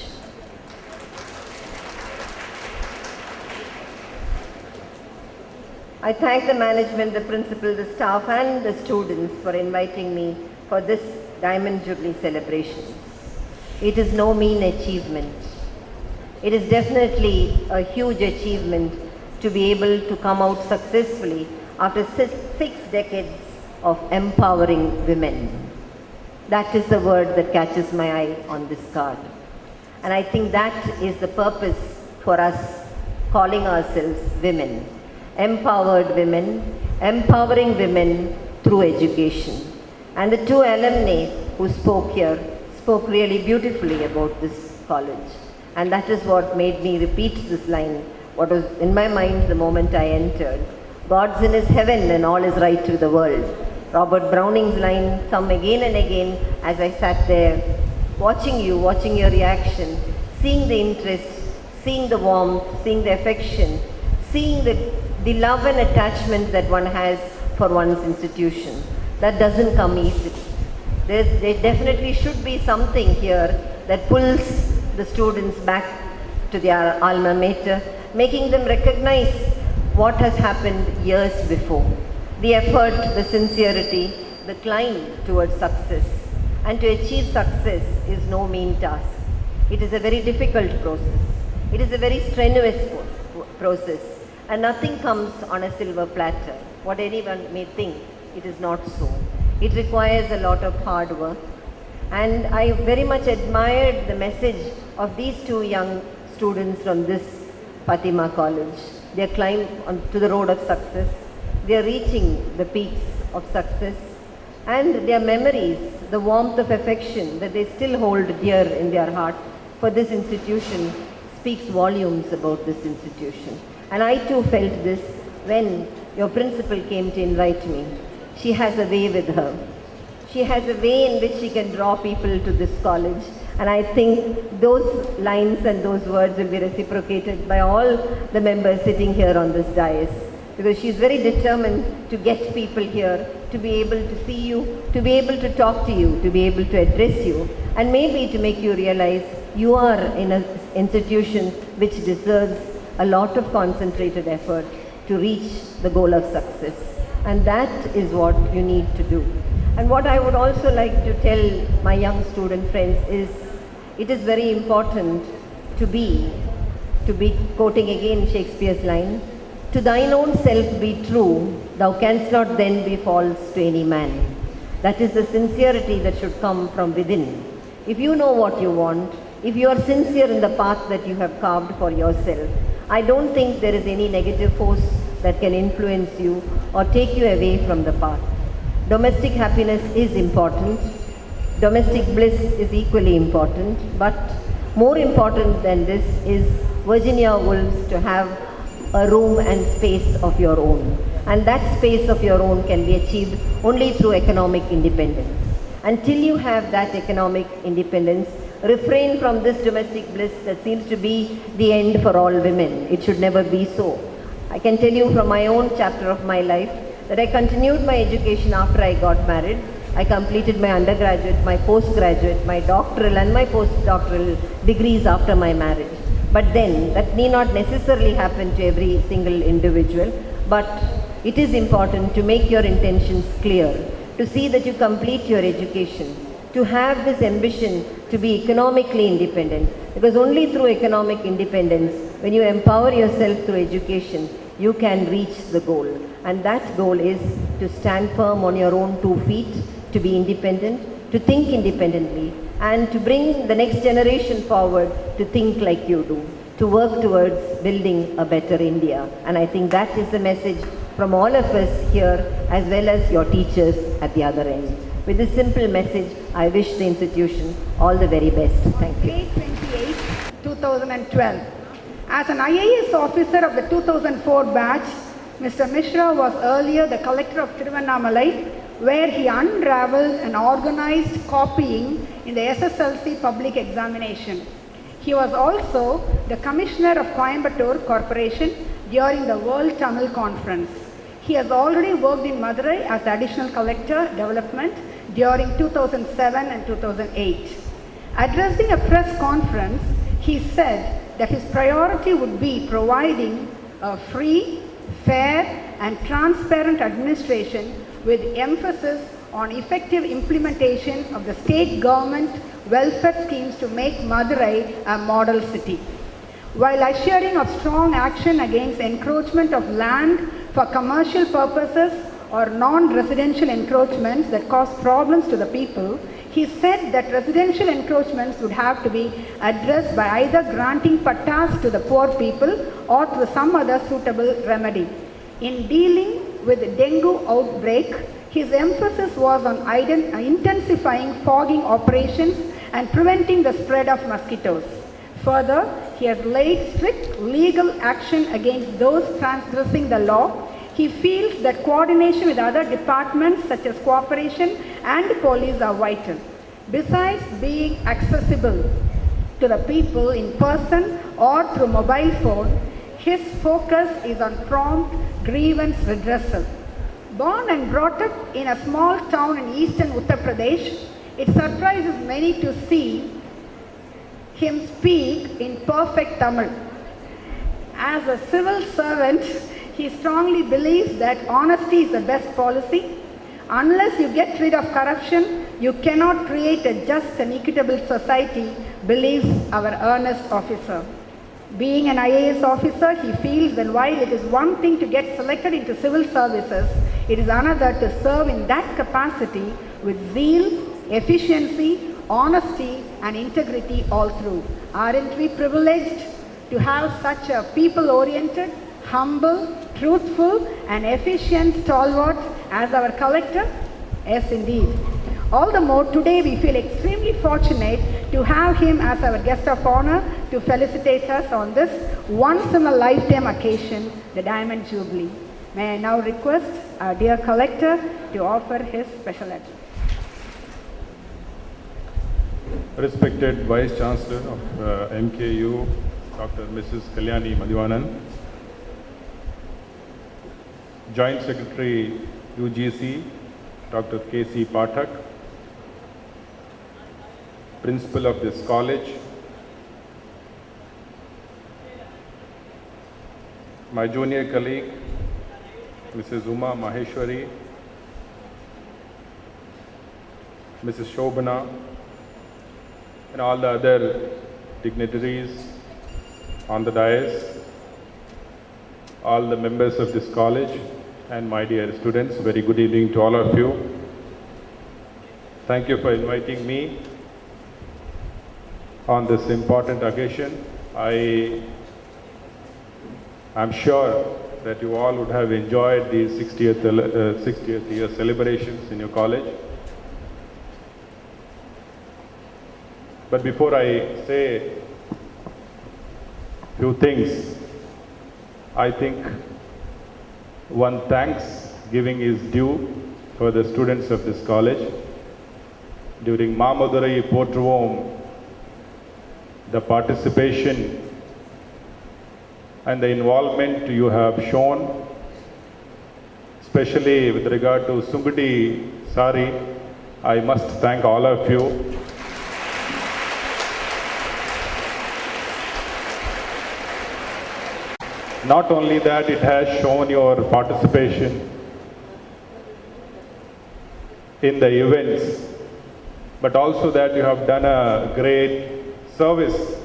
I thank the management, the principal, the staff and the students for inviting me for this Diamond Jubilee celebration. It is no mean achievement. It is definitely a huge achievement to be able to come out successfully after six decades of empowering women. That is the word that catches my eye on this card. And I think that is the purpose for us calling ourselves women. empowered women, empowering women through education. And the two alumni who spoke here spoke really beautifully about this college. And that is what made me repeat this line, what was in my mind the moment I entered. God's in his heaven and all is right with the world. Robert Browning's line come again and again as I sat there, watching you, watching your reaction, seeing the interest, seeing the warmth, seeing the affection, seeing the love and attachment that one has for one's institution. That doesn't come easily. There definitely should be something here that pulls the students back to their alma mater, making them recognize what has happened years before. The effort, the sincerity, the climb towards success. And to achieve success is no mean task. It is a very difficult process. It is a very strenuous process. And nothing comes on a silver platter. What anyone may think, it is not so. It requires a lot of hard work. And I very much admired the message of these two young students from this Fatima college. They climb onto the road of success. They are reaching the peaks of success. And their memories, the warmth of affection that they still hold dear in their heart for this institution speaks volumes about this institution. And I too felt this when your principal came to invite me. She has a way with her. She has a way in which she can draw people to this college. And I think those lines and those words will be reciprocated by all the members sitting here on this dais. Because she is very determined to get people here, to be able to see you, to be able to talk to you, to be able to address you, and maybe to make you realize you are in an institution which deserves a lot of concentrated effort to reach the goal of success. And that is what you need to do. And what I would also like to tell my young student friends is, it is very important to be quoting again Shakespeare's line, to thine own self be true, thou canst not then be false to any man. That is the sincerity that should come from within. If you know what you want, if you are sincere in the path that you have carved for yourself, I don't think there is any negative force that can influence you or take you away from the path. Domestic happiness is important. Domestic bliss is equally important. But more important than this is Virginia Woolf's to have a room and space of your own. And that space of your own can be achieved only through economic independence. Until you have that economic independence, refrain from this domestic bliss that seems to be the end for all women. It should never be so. I can tell you from my own chapter of my life that I continued my education after I got married. I completed my undergraduate, my postgraduate, my doctoral and my postdoctoral degrees after my marriage. But then, that need not necessarily happen to every single individual, but it is important to make your intentions clear, to see that you complete your education, to have this ambition to be economically independent, because only through economic independence, when you empower yourself through education, you can reach the goal. And that goal is to stand firm on your own 2 feet, to be independent, to think independently, and to bring the next generation forward to think like you do, to work towards building a better India. And I think that is the message from all of us here, as well as your teachers at the other end. With this simple message, I wish the institution all the very best. Thank you. May 28, 2012. As an IAS officer of the 2004 batch, Mr. Mishra was earlier the collector of Tiruvannamalai, where he unraveled and organized copying in the SSLC public examination. He was also the commissioner of Coimbatore Corporation during the World Tamil Conference. He has already worked in Madurai as the additional collector development during 2007 and 2008. Addressing a press conference, he said that his priority would be providing a free, fair and transparent administration with emphasis on effective implementation of the state government welfare schemes to make Madurai a model city. While assuring of strong action against encroachment of land for commercial purposes or non-residential encroachments that cause problems to the people, he said that residential encroachments would have to be addressed by either granting pattas to the poor people or through some other suitable remedy. In dealing with the dengue outbreak, his emphasis was on intensifying fogging operations and preventing the spread of mosquitoes. Further, he has laid strict legal action against those transgressing the law. He feels that coordination with other departments such as cooperation and police are vital. Besides being accessible to the people in person or through mobile phone, his focus is on prompt grievance redressal. Born and brought up in a small town in eastern Uttar Pradesh, it surprises many to see him speak in perfect Tamil. As a civil servant, he strongly believes that honesty is the best policy. Unless you get rid of corruption, you cannot create a just and equitable society, believes our earnest officer. Being an IAS officer, he feels that while it is one thing to get selected into civil services, it is another to serve in that capacity with zeal, efficiency, honesty and integrity all through. Aren't we privileged to have such a people-oriented, humble, truthful and efficient stalwart as our collector? Yes, indeed. All the more today we feel extremely fortunate to have him as our guest of honor to felicitate us on this once-in-a-lifetime occasion, the Diamond Jubilee. May I now request our dear collector to offer his special address. Respected Vice Chancellor of MKU, Dr. Mrs. Kalyani Mathivanan, Joint Secretary UGC, Dr. K.C. Pathak, Principal of this college, my junior colleague, Mrs. Uma Maheshwari, Mrs. Shobana, and all the other dignitaries on the dais, all the members of this college, and my dear students, very good evening to all of you. Thank you for inviting me on this important occasion. I am sure that you all would have enjoyed these 60th year celebrations in your college. But before I say few things, I think one thanksgiving is due for the students of this college. During Madurai Portruom, the participation and the involvement you have shown, especially with regard to Sungudi Sari, I must thank all of you. Not only that, it has shown your participation in the events, but also that you have done a great service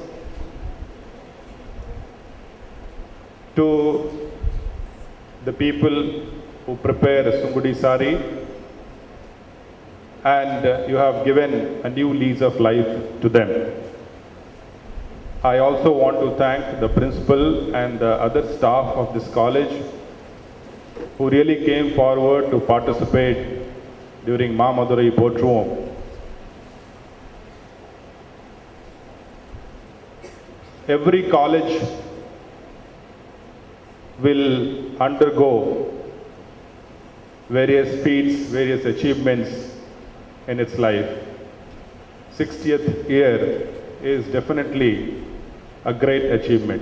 to the people who prepare Sungudi Sari, and you have given a new lease of life to them. I also want to thank the principal and the other staff of this college who really came forward to participate during Madurai Portruom. Every college will undergo various feats, various achievements in its life. 60th year is definitely a great achievement.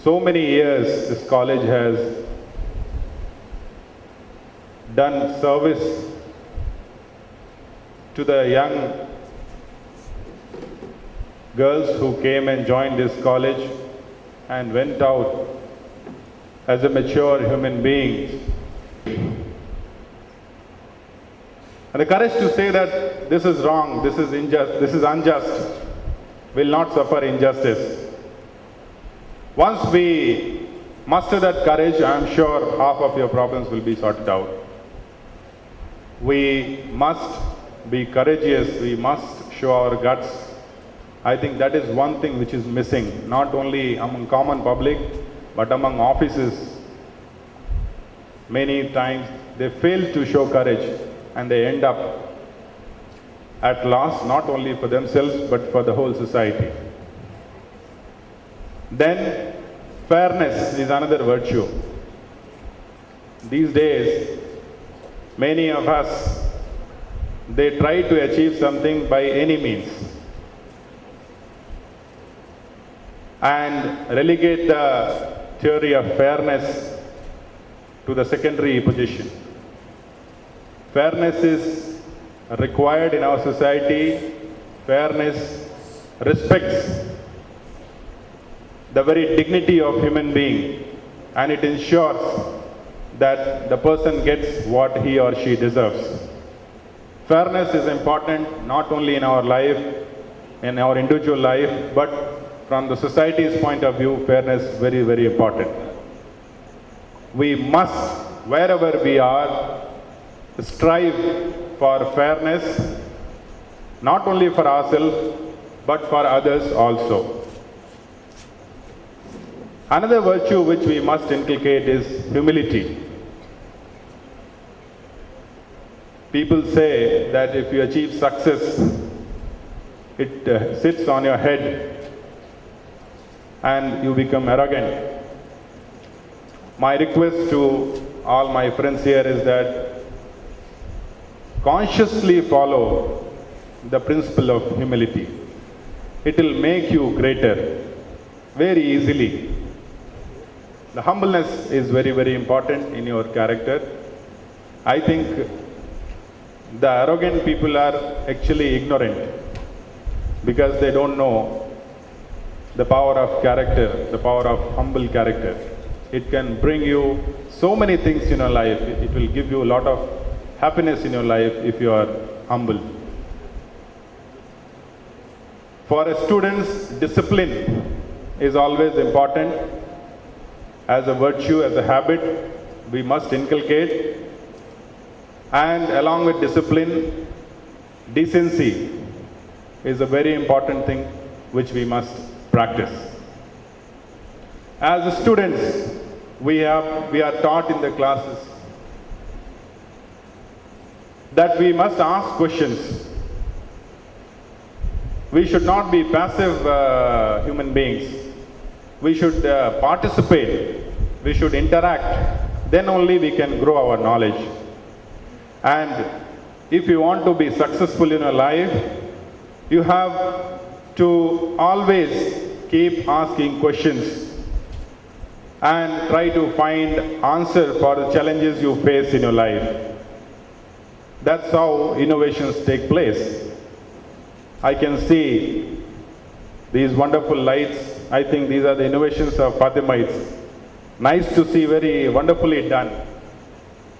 So many years this college has done service to the young girls who came and joined this college and went out as a mature human being. And the courage to say that this is wrong, this is unjust, will not suffer injustice. Once we muster that courage, I am sure half of your problems will be sorted out. We must be courageous, we must show our guts. I think that is one thing which is missing, not only among common public, but among offices many times they fail to show courage and they end up at loss, not only for themselves but for the whole society. Then fairness is another virtue. These days, many of us, they try to achieve something by any means and relegate the theory of fairness to the secondary position. Fairness is required in our society. Fairness respects the very dignity of human being, and it ensures that the person gets what he or she deserves. Fairness is important not only in our life, in our individual life, but from the society's point of view, fairness is very, very important. We must, wherever we are, strive for fairness, not only for ourselves, but for others also. Another virtue which we must inculcate is humility. People say that if you achieve success, it sits on your head and you become arrogant. My request to all my friends here is that consciously follow the principle of humility. It will make you greater very easily. The humbleness is very, very important in your character. I think the arrogant people are actually ignorant because they don't know the power of character, the power of humble character. It can bring you so many things in your life. It will give you a lot of happiness in your life if you are humble. For a student's discipline is always important. As a virtue, as a habit, we must inculcate. And along with discipline, decency is a very important thing which we must practice. As students, we are taught in the classes that we must ask questions. We should not be passive human beings. We should participate. We should interact. Then only we can grow our knowledge. And if you want to be successful in your life, you have to always keep asking questions and try to find answer for the challenges you face in your life. That's how innovations take place. I can see these wonderful lights. I think these are the innovations of Fatima. It's nice to see, very wonderfully done.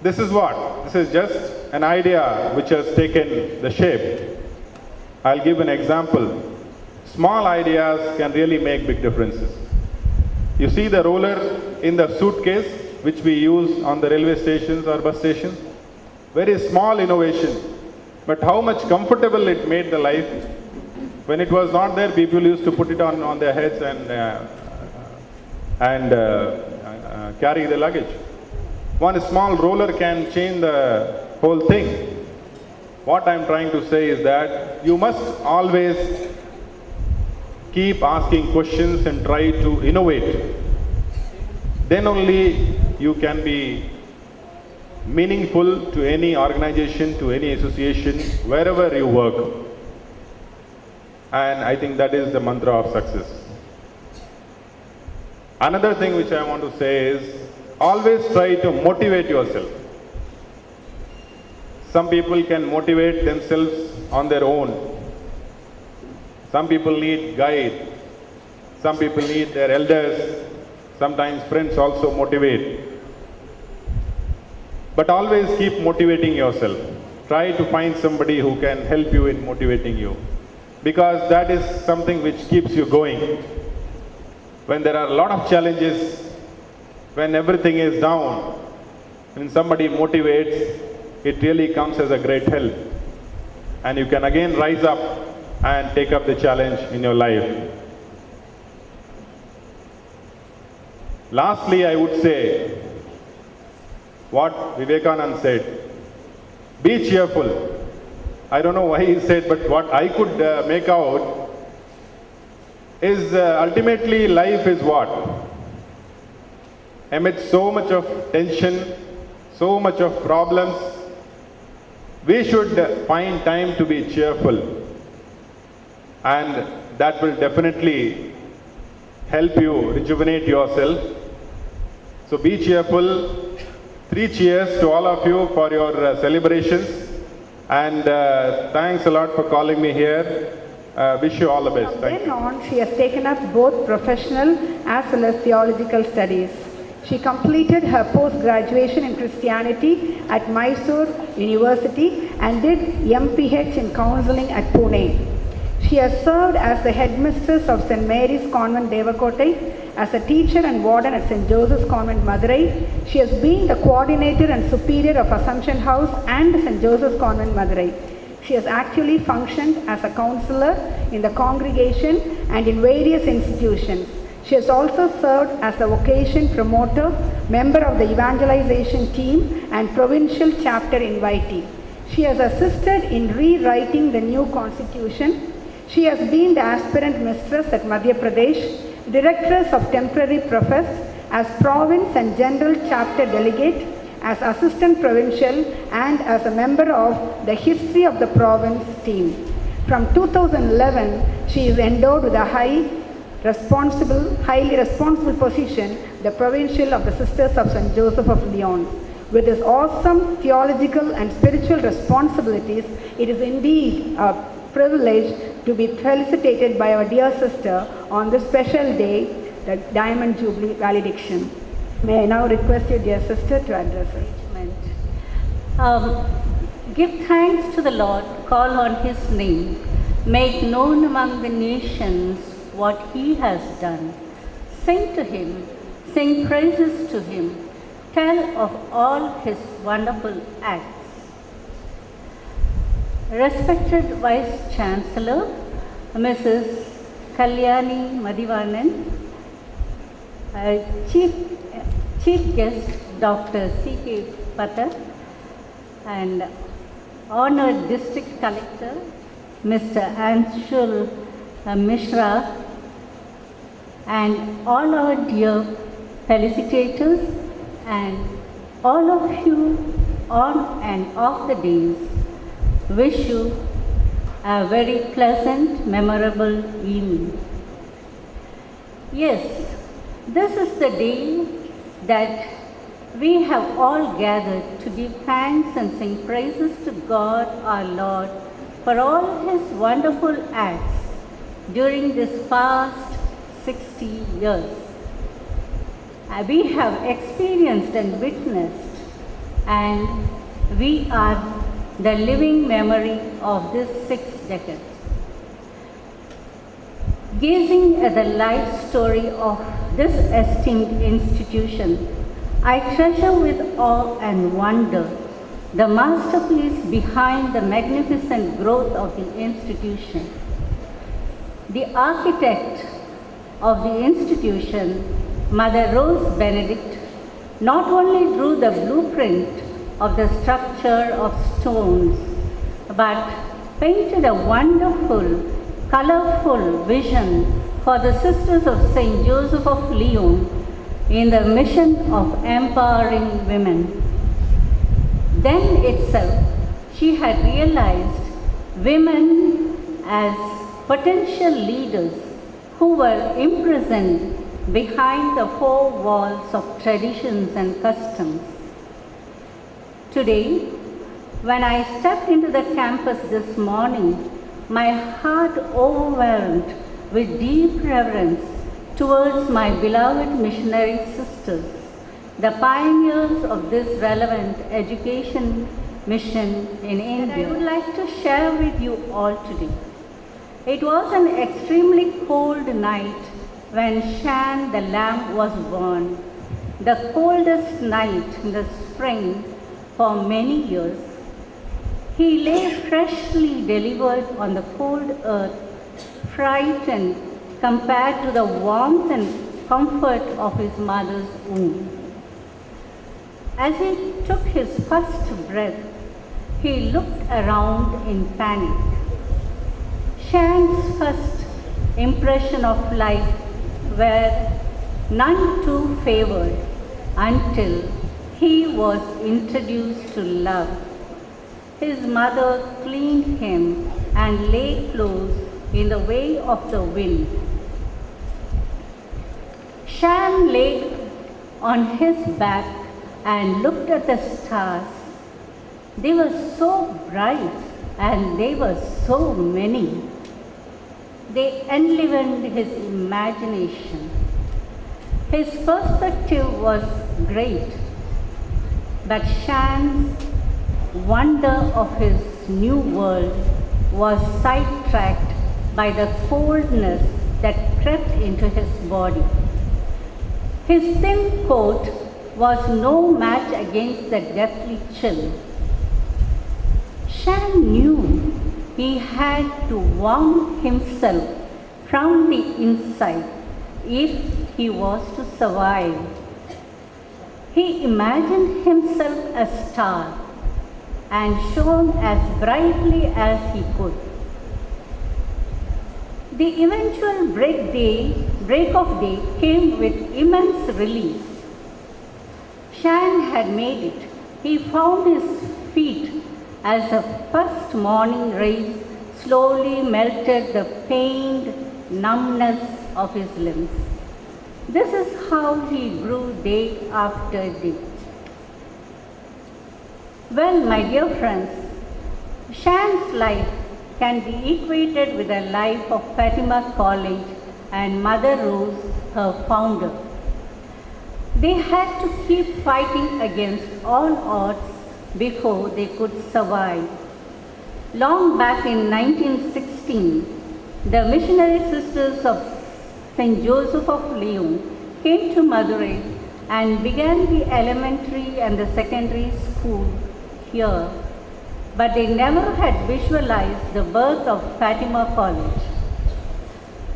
This is what? This is just an idea which has taken the shape. I'll give an example. Small ideas can really make big differences. You see the roller in the suitcase which we use on the railway stations or bus stations? Very small innovation, but how much comfortable it made the life. When it was not there, people used to put it on their heads and carry the luggage. One small roller can change the whole thing. What I'm trying to say is that you must always keep asking questions and try to innovate. Then only you can be meaningful to any organization, to any association, wherever you work. And I think that is the mantra of success. Another thing which I want to say is, always try to motivate yourself. Some people can motivate themselves on their own. Some people need guide. Some people need their elders. Sometimes friends also motivate. But always keep motivating yourself. Try to find somebody who can help you in motivating you. Because that is something which keeps you going. When there are a lot of challenges, when everything is down, when somebody motivates, it really comes as a great help. And you can again rise up and take up the challenge in your life. Lastly, I would say, what Vivekananda said. Be cheerful. I don't know why he said, but what I could make out is ultimately life is what? Amid so much of tension, so much of problems, we should find time to be cheerful. And that will definitely help you rejuvenate yourself. So be cheerful. 3 cheers to all of you for your celebrations. And thanks a lot for calling me here. Wish you all the best. From then on, she has taken up both professional as well as theological studies. She completed her post-graduation in Christianity at Mysore University and did MPH in counseling at Pune. She has served as the headmistress of St. Mary's Convent Devakotai, as a teacher and warden at St. Joseph's Convent Madurai. She has been the coordinator and superior of Assumption House and St. Joseph's Convent Madurai. She has actually functioned as a counselor in the congregation and in various institutions. She has also served as the vocation promoter, member of the evangelization team and provincial chapter invitee. She has assisted in rewriting the new constitution. She has been the aspirant mistress at Madhya Pradesh, directress of temporary profess, as province and general chapter delegate, as assistant provincial, and as a member of the history of the province team. From 2011, she is endowed with a highly responsible position, the Provincial of the Sisters of St. Joseph of Lyons. With his awesome theological and spiritual responsibilities, it is indeed a privilege to be felicitated by our dear sister on this special day, the Diamond Jubilee Valediction. May I now request you, dear sister, to address us. Give thanks to the Lord, call on His name, make known among the nations what He has done. Sing to Him, sing praises to Him, tell of all His wonderful acts. Respected Vice Chancellor, Mrs. Kalyani Mathivanan, Chief Guest Dr. C.K. Pathak, and Honored District Collector, Mr. Ansul Mishra, and all our dear felicitators, and all of you on and off the days, wish you a very pleasant, memorable evening. Yes, this is the day that we have all gathered to give thanks and sing praises to God our Lord for all His wonderful acts during this past 60 years. We have experienced and witnessed, and we are the living memory of this 6 decades. Gazing at the life story of this esteemed institution, I treasure with awe and wonder the masterpiece behind the magnificent growth of the institution. The architect of the institution, Mother Rose Benedict, not only drew the blueprint of the structure of stones, but painted a wonderful, colorful vision for the Sisters of St. Joseph of Lyons in the mission of empowering women. Then itself, she had realized women as potential leaders who were imprisoned behind the 4 walls of traditions and customs. Today, when I stepped into the campus this morning, my heart overwhelmed with deep reverence towards my beloved missionary sisters, the pioneers of this relevant education mission in India. And I would like to share with you all today. It was an extremely cold night when Shan the lamb was born, the coldest night in the spring for many years. He lay freshly delivered on the cold earth, frightened compared to the warmth and comfort of his mother's womb. As he took his first breath, he looked around in panic. Shan's first impression of life were none too favored until he was introduced to love. His mother cleaned him and lay close in the way of the wind. Shan lay on his back and looked at the stars. They were so bright and they were so many. They enlivened his imagination. His perspective was great, but Shan's wonder of his new world was sidetracked by the coldness that crept into his body. His thin coat was no match against the deathly chill. Shan knew he had to warm himself from the inside if he was to survive. He imagined himself a star and shone as brightly as he could. The eventual break of day came with immense relief. Shan had made it. He found his feet as the first morning rays slowly melted the pained numbness of his limbs. This is how he grew day after day. Well, my dear friends, Shan's life can be equated with the life of Fatima College and Mother Rose, her founder. They had to keep fighting against all odds before they could survive. Long back in 1916, the missionary sisters of St. Joseph of Lyons came to Madurai and began the elementary and the secondary school here, but they never had visualized the birth of Fatima College.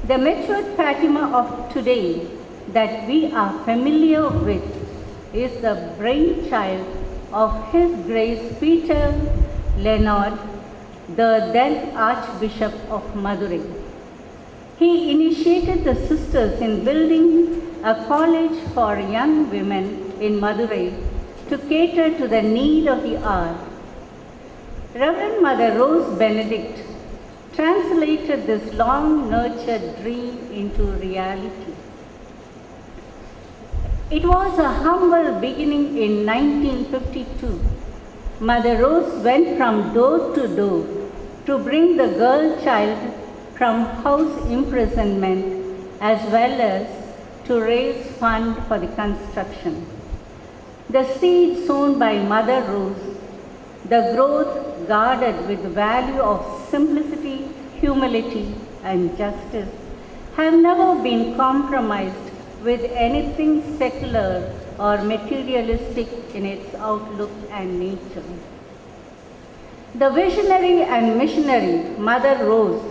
The matured Fatima of today that we are familiar with is the brainchild of His Grace Peter Leonard, the then Archbishop of Madurai. He initiated the sisters in building a college for young women in Madurai to cater to the need of the hour. Reverend Mother Rose Benedict translated this long-nurtured dream into reality. It was a humble beginning in 1952. Mother Rose went from door to door to bring the girl child from house imprisonment as well as to raise funds for the construction. The seed sown by Mother Rose, the growth guarded with the value of simplicity, humility, and justice, have never been compromised with anything secular or materialistic in its outlook and nature. The visionary and missionary Mother Rose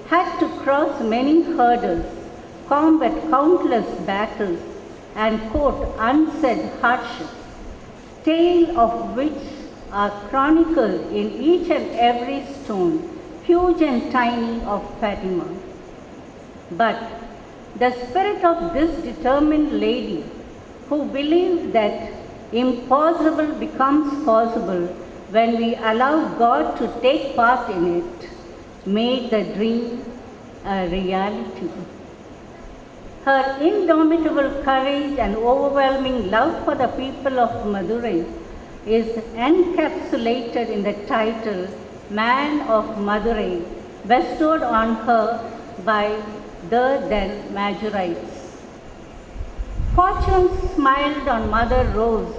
had to cross many hurdles, combat countless battles, and quote unsaid hardships, tale of which are chronicled in each and every stone, huge and tiny, of Fatima. But the spirit of this determined lady, who believed that impossible becomes possible when we allow God to take part in it, made the dream a reality. Her indomitable courage and overwhelming love for the people of Madurai is encapsulated in the title Man of Madurai, bestowed on her by the then Majorites. Fortune smiled on Mother Rose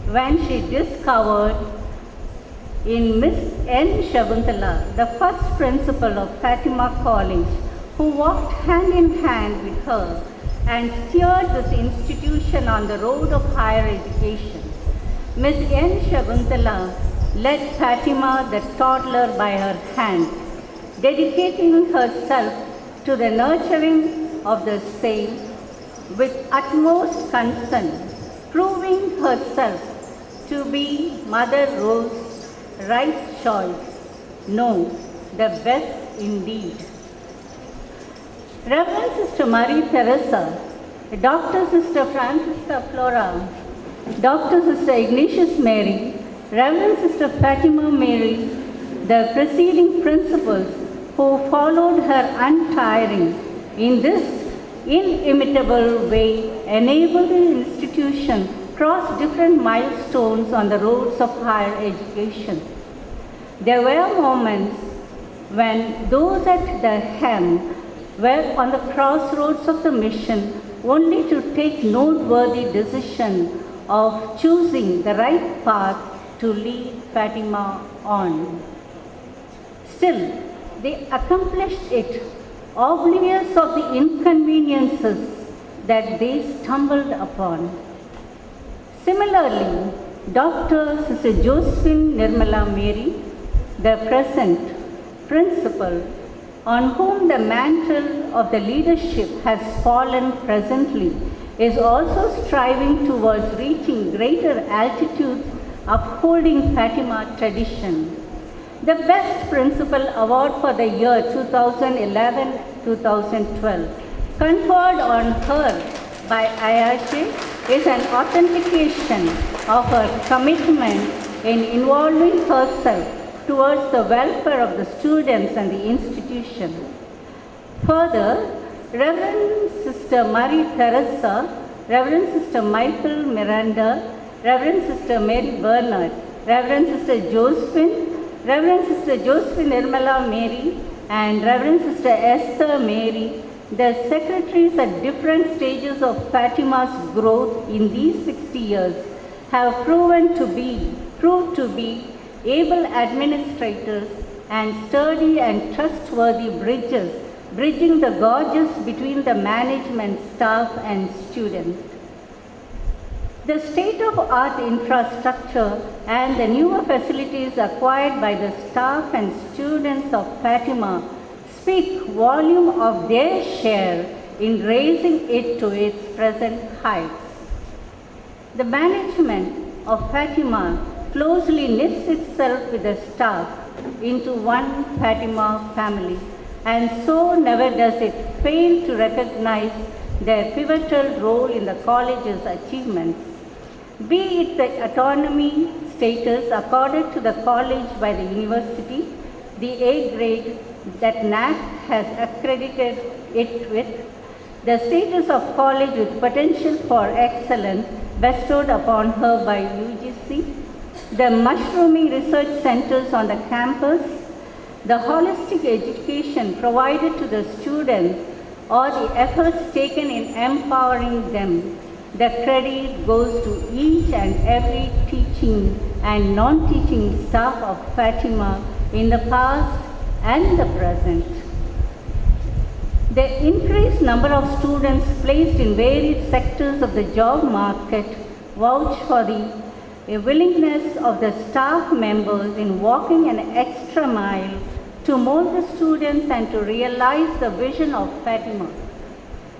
when she discovered in Miss N. Shakuntala, the first principal of Fatima College, who walked hand in hand with her and steered this institution on the road of higher education. Miss N. Shakuntala led Fatima the toddler by her hand, dedicating herself to the nurturing of the same with utmost concern, proving herself to be Mother Rose's right choice. No, the best indeed. Reverend Sister Marie Teresa, Dr. Sister Francisca Flora, Dr. Sister Ignatius Mary, Reverend Sister Fatima Mary, the preceding principals who followed her untiring in this inimitable way enabled the institution cross different milestones on the roads of higher education. There were moments when those at the helm were on the crossroads of the mission only to take noteworthy decision of choosing the right path to lead Fatima on. Still, they accomplished it, oblivious of the inconveniences that they stumbled upon. Similarly, Dr. Sister Josephine Nirmala Mary, the present principal, on whom the mantle of the leadership has fallen presently, is also striving towards reaching greater altitudes, upholding Fatima tradition. The Best Principal Award for the year 2011-2012, conferred on her by IRJ, is an authentication of her commitment in involving herself towards the welfare of the students and the institution. Further, Reverend Sister Marie Teresa, Reverend Sister Michael Miranda, Reverend Sister Mary Bernard, Reverend Sister Josephine Nirmala Mary, and Reverend Sister Esther Mary, the secretaries at different stages of Fatima's growth in these 60 years, have proved to be able administrators and sturdy and trustworthy bridging the gorges between the management staff and students. The state-of-art infrastructure and the newer facilities acquired by the staff and students of Fatima speak volume of their share in raising it to its present heights. The management of Fatima closely knits itself with the staff into one Fatima family, and so never does it fail to recognize their pivotal role in the college's achievements. Be it the autonomy status accorded to the college by the university, the A grade that NAC has accredited it with, the status of college with potential for excellence bestowed upon her by UGC, the mushrooming research centers on the campus, the holistic education provided to the students, or the efforts taken in empowering them. The credit goes to each and every teaching and non-teaching staff of Fatima in the past and the present. The increased number of students placed in varied sectors of the job market vouch for the willingness of the staff members in walking an extra mile to mold the students and to realize the vision of Fatima.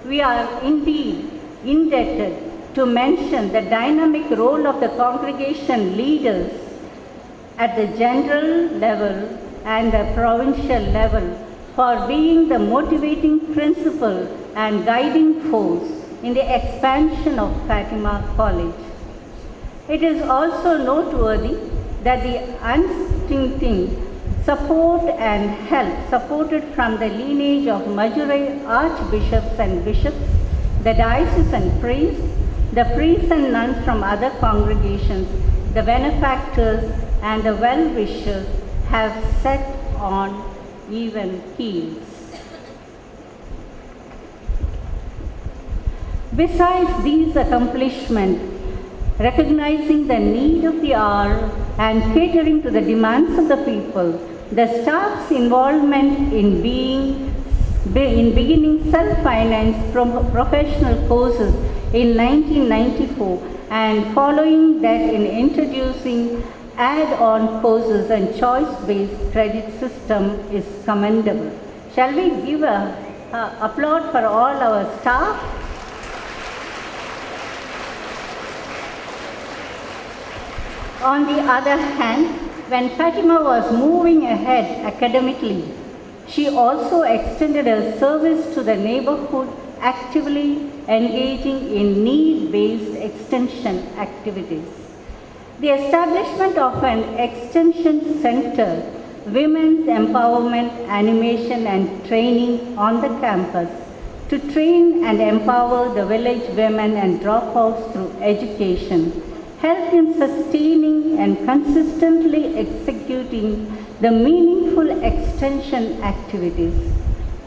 We are indeed indebted to mention the dynamic role of the congregation leaders at the general level and the provincial level for being the motivating principle and guiding force in the expansion of Fatima College. It is also noteworthy that the unstinting support and help supported from the lineage of Madurai archbishops and bishops, the diocesan priests, the priests and nuns from other congregations, the benefactors and the well-wishers have set on even keels. Besides these accomplishments, recognizing the need of the hour and catering to the demands of the people, the staff's involvement in beginning self-financed professional courses in 1994 and following that in introducing add-on courses and choice-based credit system is commendable. Shall we give an applaud for all our staff? On the other hand, when Fatima was moving ahead academically, she also extended her service to the neighborhood, actively engaging in need-based extension activities. The establishment of an extension center, women's empowerment, animation and training on the campus to train and empower the village women and dropouts through education, helped in sustaining and consistently executing the meaningful extension activities.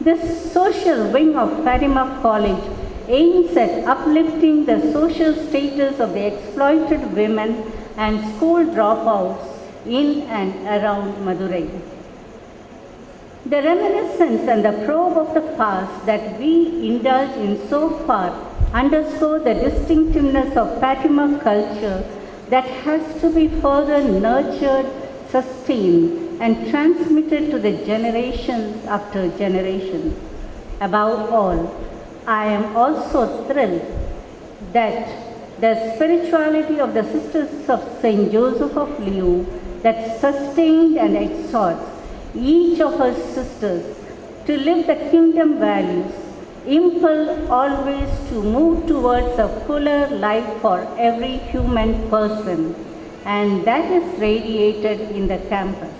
This social wing of Fatima College aims at uplifting the social status of the exploited women and school dropouts in and around Madurai. The reminiscence and the probe of the past that we indulge in so far underscore the distinctiveness of Fatima culture that has to be further nurtured, sustained, and transmitted to the generations after generations. Above all, I am also thrilled that the spirituality of the Sisters of St. Joseph of Lyons that sustained and exhorts each of her sisters to live the kingdom values, impel always to move towards a fuller life for every human person, and that is radiated in the campus.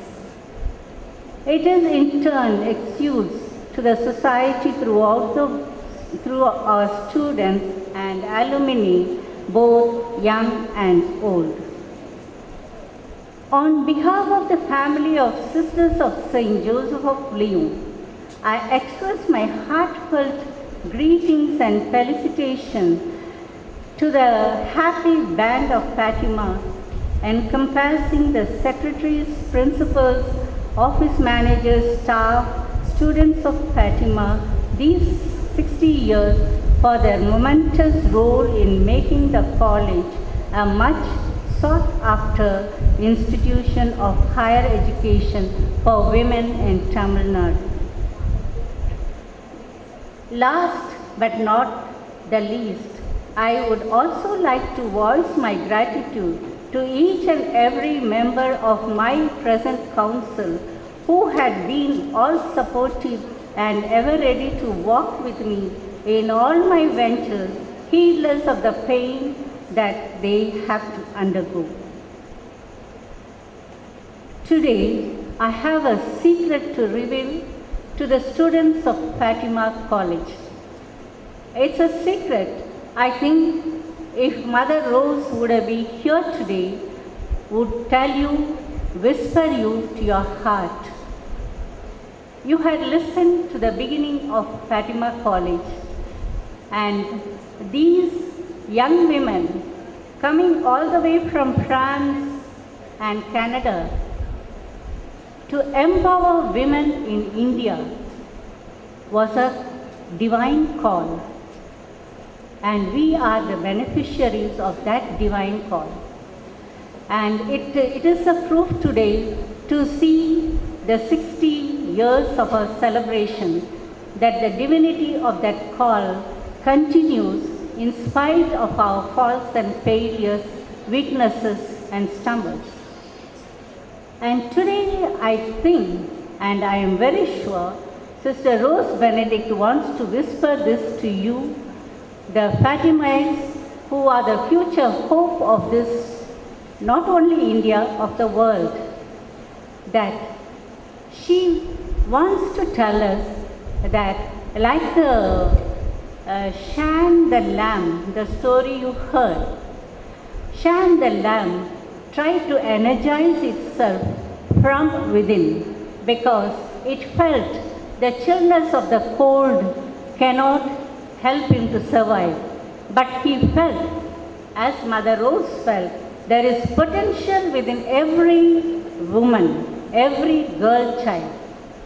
It is in turn exudes to the society through our students and alumni, both young and old. On behalf of the family of Sisters of St. Joseph of Lyons, I express my heartfelt greetings and felicitations to the happy band of Fatima, encompassing the secretaries, principals, office managers, staff, students of Fatima these 60 years for their momentous role in making the college a much sought after institution of higher education for women in Tamil Nadu. Last but not the least, I would also like to voice my gratitude to each and every member of my present council who had been all supportive and ever ready to walk with me in all my ventures, heedless of the pain that they have to undergo. Today, I have a secret to reveal to the students of Fatima College. It's a secret I think if Mother Rose would be here today, would tell you, whisper you to your heart. You had listened to the beginning of Fatima College, and these young women coming all the way from France and Canada to empower women in India was a divine call, and we are the beneficiaries of that divine call. And it is a proof today to see the 60 years of our celebration that the divinity of that call continues in spite of our faults and failures, weaknesses and stumbles. And today I think, and I am very sure, Sister Rose Benedict wants to whisper this to you, the Fatimites who are the future hope of this, not only India, of the world, that she wants to tell us that like the Shan the lamb, the story you heard, Shan the lamb tried to energize itself from within because it felt the chillness of the cold cannot help him to survive. But he felt, as Mother Rose felt, there is potential within every woman, every girl child,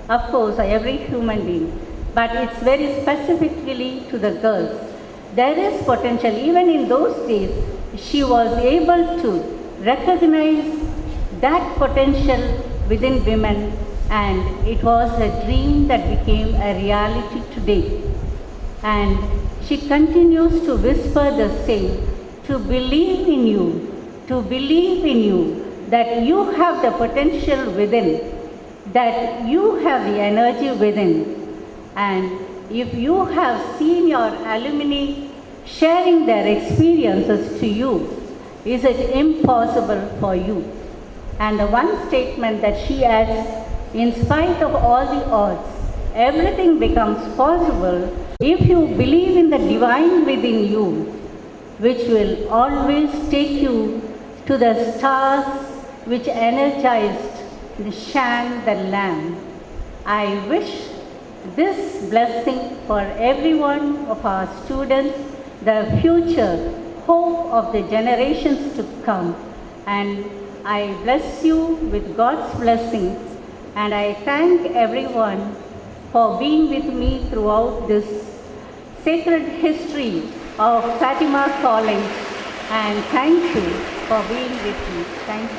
of course every human being, but it's very specifically to the girls. There is potential. Even in those days, she was able to recognize that potential within women, and it was a dream that became a reality today. And she continues to whisper the same, to believe in you, to believe in you, that you have the potential within, that you have the energy within. And if you have seen your alumni sharing their experiences to you, is it impossible for you? And the one statement that she adds, in spite of all the odds, everything becomes possible if you believe in the divine within you, which will always take you to the stars which energized the Shan the Lamb. I wish this blessing for every one of our students, the future hope of the generations to come. And I bless you with God's blessing, and I thank everyone for being with me throughout this sacred history of Fatima College, and thank you for being with me. Thank you.